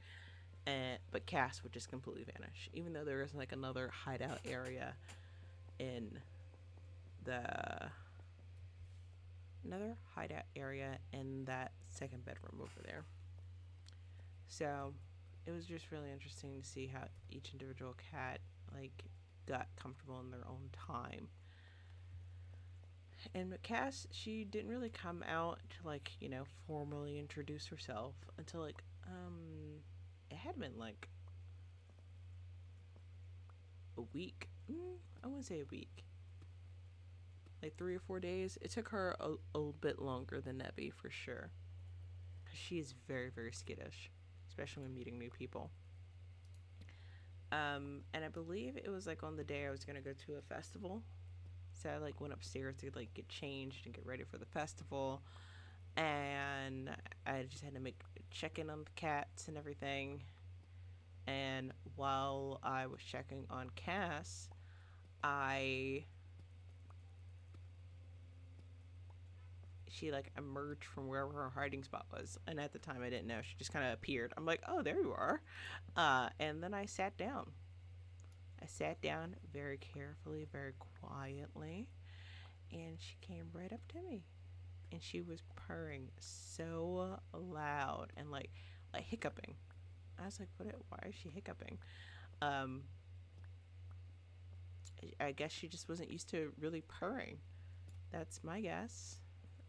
and but Cass would just completely vanish, even though there is like another hideout area in the that second bedroom over there. So it was just really interesting to see how each individual cat like got comfortable in their own time. And Cass, she didn't really come out to like, formally introduce herself until like it had been like a week. I wouldn't say a week. Like 3 or 4 days. It took her a bit longer than Nebby for sure. She is very, very skittish, especially when meeting new people. And I believe it was like on the day I was gonna go to a festival. So I like went upstairs to like get changed and get ready for the festival. And I just had to check in on the cats and everything. And while I was checking on Cass, she like emerged from wherever her hiding spot was, and at the time I didn't know. She just kind of appeared. I'm like, oh, there you are. And then I sat down. I sat down very carefully, very quietly, and she came right up to me, and she was purring so loud and like hiccuping. I was like, what? Why is she hiccuping? Um, I guess she just wasn't used to really purring. That's my guess.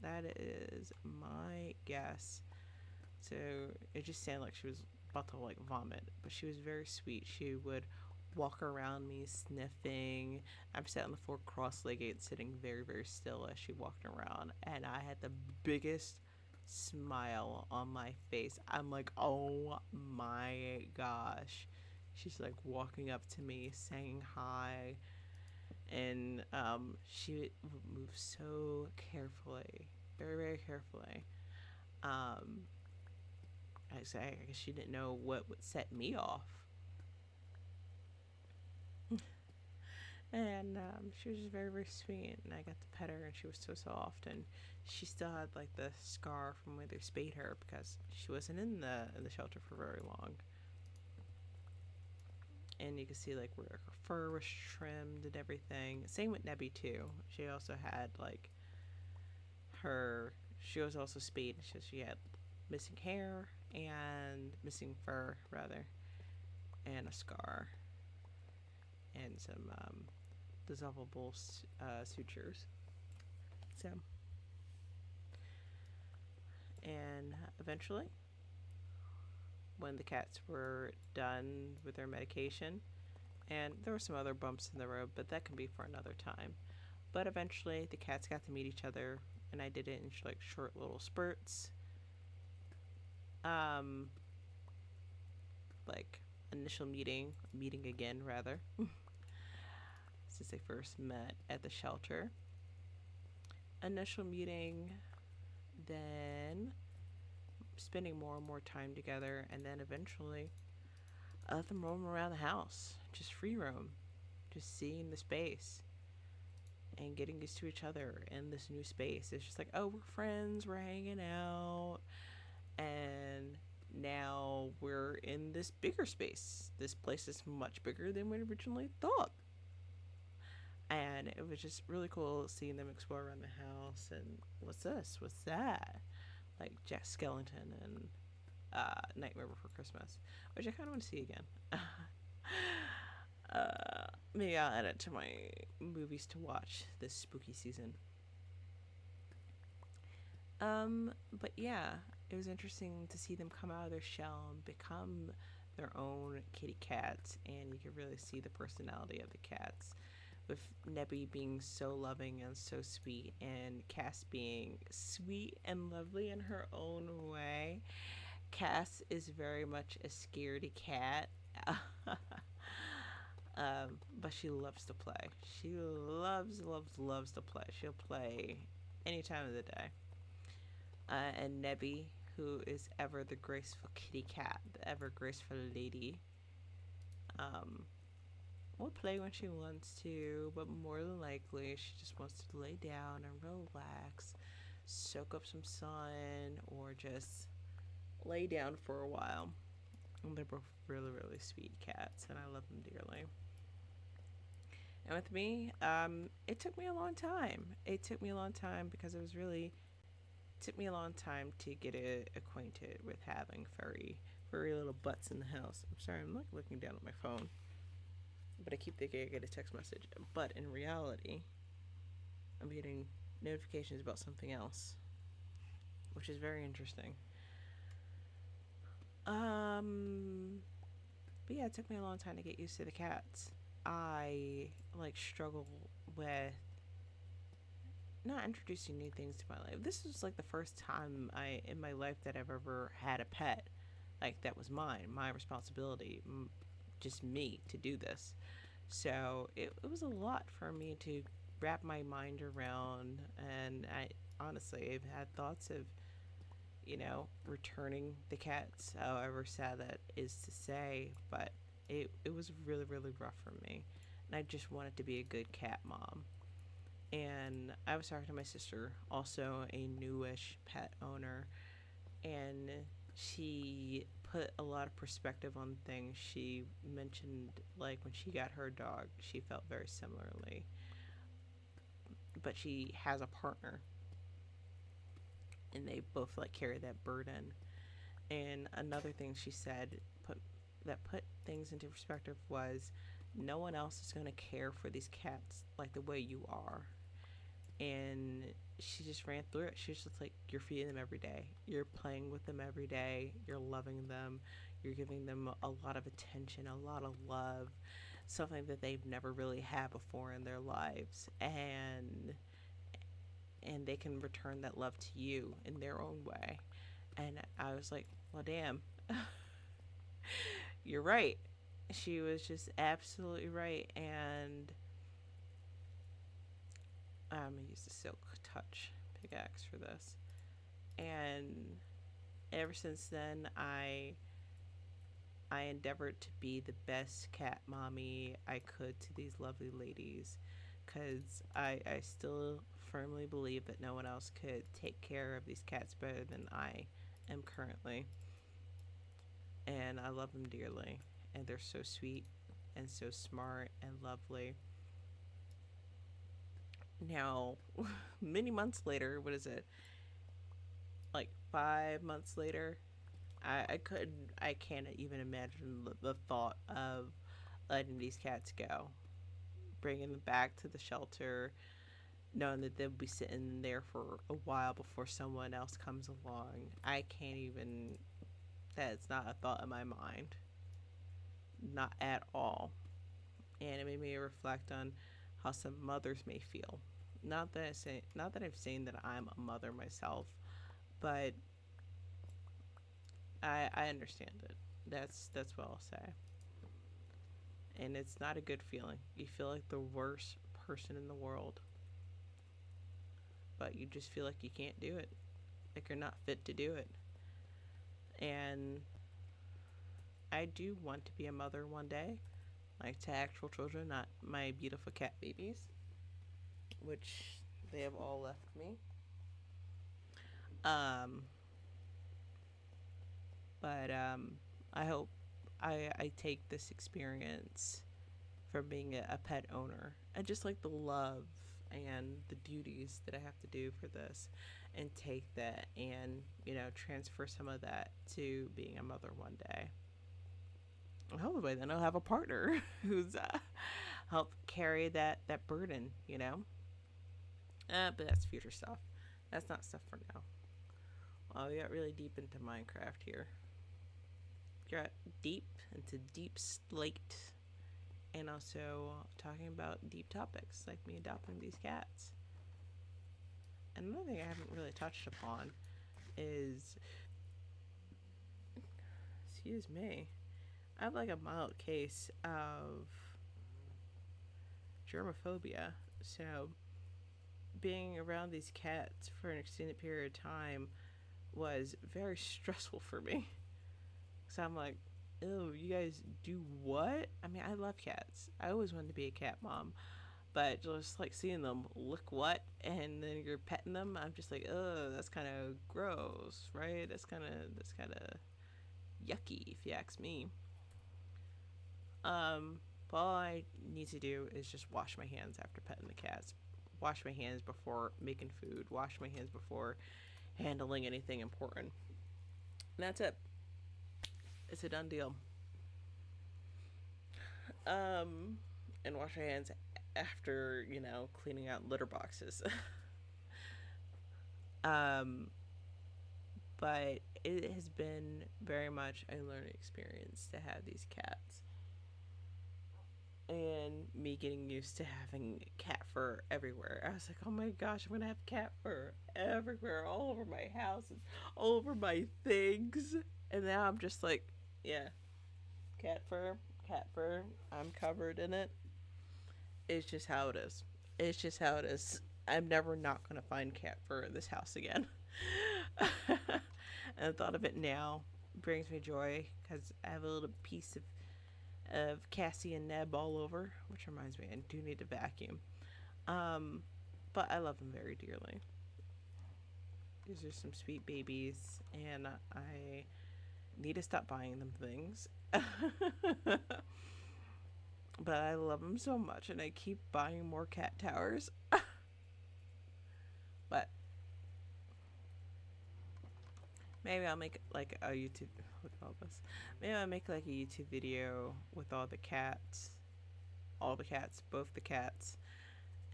That is my guess. So it just sounded like she was about to like vomit, but she was very sweet. She would walk around me sniffing. I'm sat on the floor cross-legged, sitting very, very still as she walked around, and I had the biggest smile on my face. I'm like, oh my gosh. She's like walking up to me, saying hi, and she would move so carefully, very, very carefully. Um, I guess she didn't know what would set me off. And she was just very, very sweet, and I got to pet her, and she was so soft, and she still had like the scar from where they spayed her because she wasn't in the shelter for very long. And you could see like where her fur was trimmed and everything. Same with Nebby too. She also had like she was also spayed. She had missing hair and missing fur rather, and a scar and some dissolvable sutures. So, and eventually when the cats were done with their medication. And there were some other bumps in the road, but that can be for another time. But eventually, the cats got to meet each other, and I did it in like short little spurts. Um, like initial meeting again rather, since they first met at the shelter. Initial meeting, then spending more and more time together, and then eventually I let them roam around the house, just free roam, just seeing the space and getting used to each other in this new space. It's just like, oh, we're friends, we're hanging out, and now we're in this bigger space. This place is much bigger than we originally thought. And it was just really cool seeing them explore around the house and what's this? What's that? Like Jack Skellington and Nightmare Before Christmas, which I kind of want to see again. Maybe I'll add it to my movies to watch this spooky season. But yeah, it was interesting to see them come out of their shell and become their own kitty cats, and you can really see the personality of the cats. With Nebby being so loving and so sweet, and Cass being sweet and lovely in her own way. Cass is very much a scaredy cat. But she loves to play. She loves to play. She'll play any time of the day. And Nebby, who is ever the graceful kitty cat, the ever graceful lady, will play when she wants to, but more than likely she just wants to lay down and relax, soak up some sun, or just lay down for a while. And they're both really sweet cats, and I love them dearly. And with me, it took me a long time. It took me a long time because it took me a long time to get acquainted with having furry little butts in the house. I'm sorry, I'm like looking down at my phone, but I keep thinking I get a text message. But in reality, I'm getting notifications about something else, which is very interesting. But yeah, it took me a long time to get used to the cats. I like struggle with not introducing new things to my life. This was like the first time in my life that I've ever had a pet. Like that was mine, my responsibility, just me to do this. So it was a lot for me to wrap my mind around, and I honestly I've had thoughts of returning the cats, however sad that is to say, but it was really rough for me. And I just wanted to be a good cat mom. And I was talking to my sister, also a newish pet owner, and she put a lot of perspective on things. She mentioned, like, when she got her dog, she felt very similarly. But she has a partner, and they both, like, carry that burden. And another thing she said put things into perspective was no one else is going to care for these cats like the way you are. And she just ran through it. She's just like, you're feeding them every day, you're playing with them every day, you're loving them, you're giving them a lot of attention, a lot of love, something that they've never really had before in their lives. And they can return that love to you in their own way. And I was like, well, damn. You're right. She was just absolutely right. And I'm gonna use the Silk Touch pickaxe for this. And ever since then, I endeavored to be the best cat mommy I could to these lovely ladies, because I still firmly believe that no one else could take care of these cats better than I am currently. And I love them dearly, and they're so sweet and so smart and lovely. Now, many months later, what is it? Like 5 months later, I can't even imagine the thought of letting these cats go, bringing them back to the shelter, knowing that they'll be sitting there for a while before someone else comes along. I can't even That's not a thought in my mind, not at all. And it made me reflect on how some mothers may feel. Not that I've seen that I'm a mother myself, but I understand it. That's what I'll say. And it's not a good feeling. You feel like the worst person in the world, but you just feel like you can't do it. Like you're not fit to do it. And I do want to be a mother one day, like to actual children, not my beautiful cat babies, which they have all left me. Um, but I hope I take this experience from being a pet owner and just like the love and the duties that I have to do for this and take that and, transfer some of that to being a mother one day. Hopefully then I'll have a partner who's help carry that burden, but that's future stuff. That's not stuff for now. Well, we got really deep into Minecraft here. Got deep into deep slate, and also talking about deep topics like me adopting these cats. And another thing I haven't really touched upon is, excuse me, I have like a mild case of germophobia. So being around these cats for an extended period of time was very stressful for me. So I'm like, ew, you guys do what? I mean, I love cats. I always wanted to be a cat mom. But just like seeing them look what and then you're petting them, I'm just like, oh, that's kind of gross, right? That's kind of yucky if you ask me. Um, but all I need to do is just wash my hands after petting the cats. Wash my hands before making food. Wash my hands before handling anything important. And that's it. It's a done deal. Um, and wash my hands after, cleaning out litter boxes. um, but it has been very much a learning experience to have these cats. And me getting used to having cat fur everywhere. I was like, oh my gosh, I'm gonna have cat fur everywhere, all over my house, all over my things. And now I'm just like, yeah, cat fur, cat fur. I'm covered in it. It's just how it is. It's just how it is. I'm never not gonna find cat fur in this house again. And the thought of it now brings me joy because I have a little piece of Cassie and Neb all over, which reminds me I do need to vacuum. Um, but I love them very dearly. These are some sweet babies, and I need to stop buying them things. But I love them so much, and I keep buying more cat towers. But maybe I'll make like a YouTube. Look at all this. Maybe I'll make like a YouTube video with all the cats, both the cats,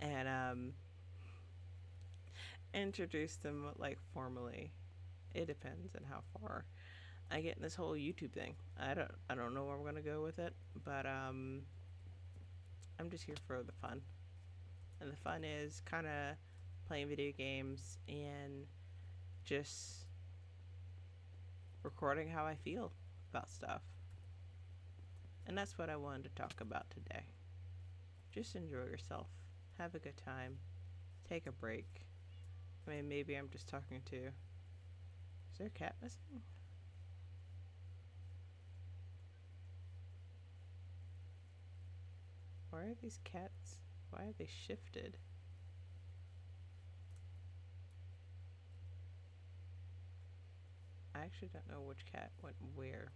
and introduce them like formally. It depends on how far I get in this whole YouTube thing. I don't know where I'm gonna go with it, but I'm just here for the fun. And the fun is kind of playing video games and just recording how I feel about stuff. And that's what I wanted to talk about today. Just enjoy yourself. Have a good time. Take a break. I mean, maybe I'm just talking to. Is there a cat missing? Why are these cats? Why are they shifted? I actually don't know which cat went where.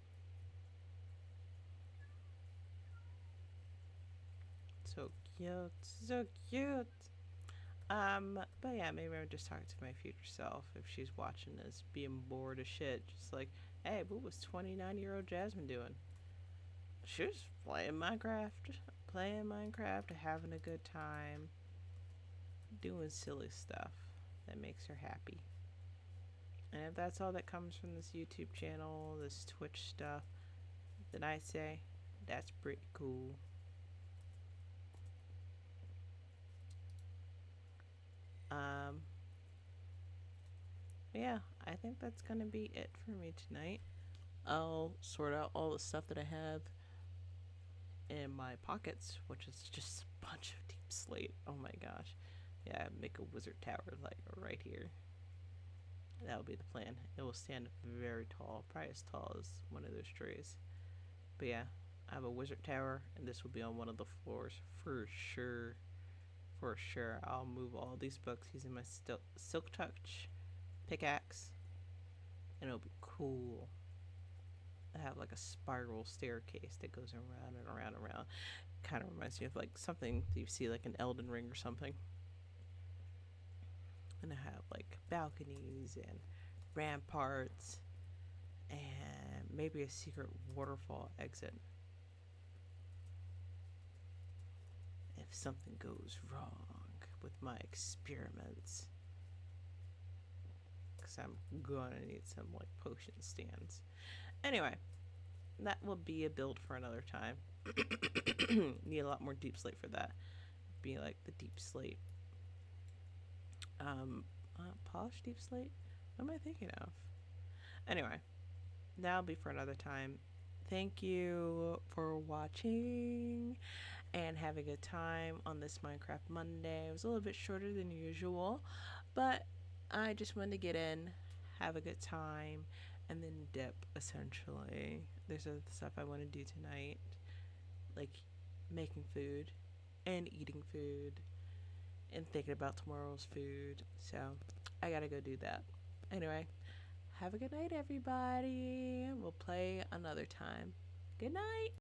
So cute. So cute. But yeah, maybe I'm just talking to my future self if she's watching this, being bored as shit. Just like, hey, what was 29-year-old Jasmine doing? She was playing Minecraft, having a good time, doing silly stuff that makes her happy. And if that's all that comes from this YouTube channel, this Twitch stuff, then I say that's pretty cool. Yeah, I think that's gonna be it for me tonight. I'll sort out all the stuff that I have in my pockets, which is just a bunch of deep slate. Oh my gosh. Yeah, make a wizard tower like right here. That will be the plan. It will stand very tall, probably as tall as one of those trees. But yeah, I have a wizard tower, and this will be on one of the floors for sure. For sure, I'll move all these books using my Silk Touch pickaxe, and it'll be cool. I have like a spiral staircase that goes around and around and around. Kind of reminds me of like something you see like an Elden Ring or something. And I have like balconies and ramparts and maybe a secret waterfall exit if something goes wrong with my experiments. Because I'm gonna need some like potion stands. Anyway, that will be a build for another time. Need a lot more deep slate for that. Be like the deep slate. Polished deep slate? What am I thinking of? Anyway, that'll be for another time. Thank you for watching and have a good time on this Minecraft Monday. It was a little bit shorter than usual, but I just wanted to get in, have a good time, and then dip, essentially. There's other stuff I want to do tonight, like making food and eating food and thinking about tomorrow's food. So I gotta go do that. Anyway, have a good night, everybody. We'll play another time. Good night.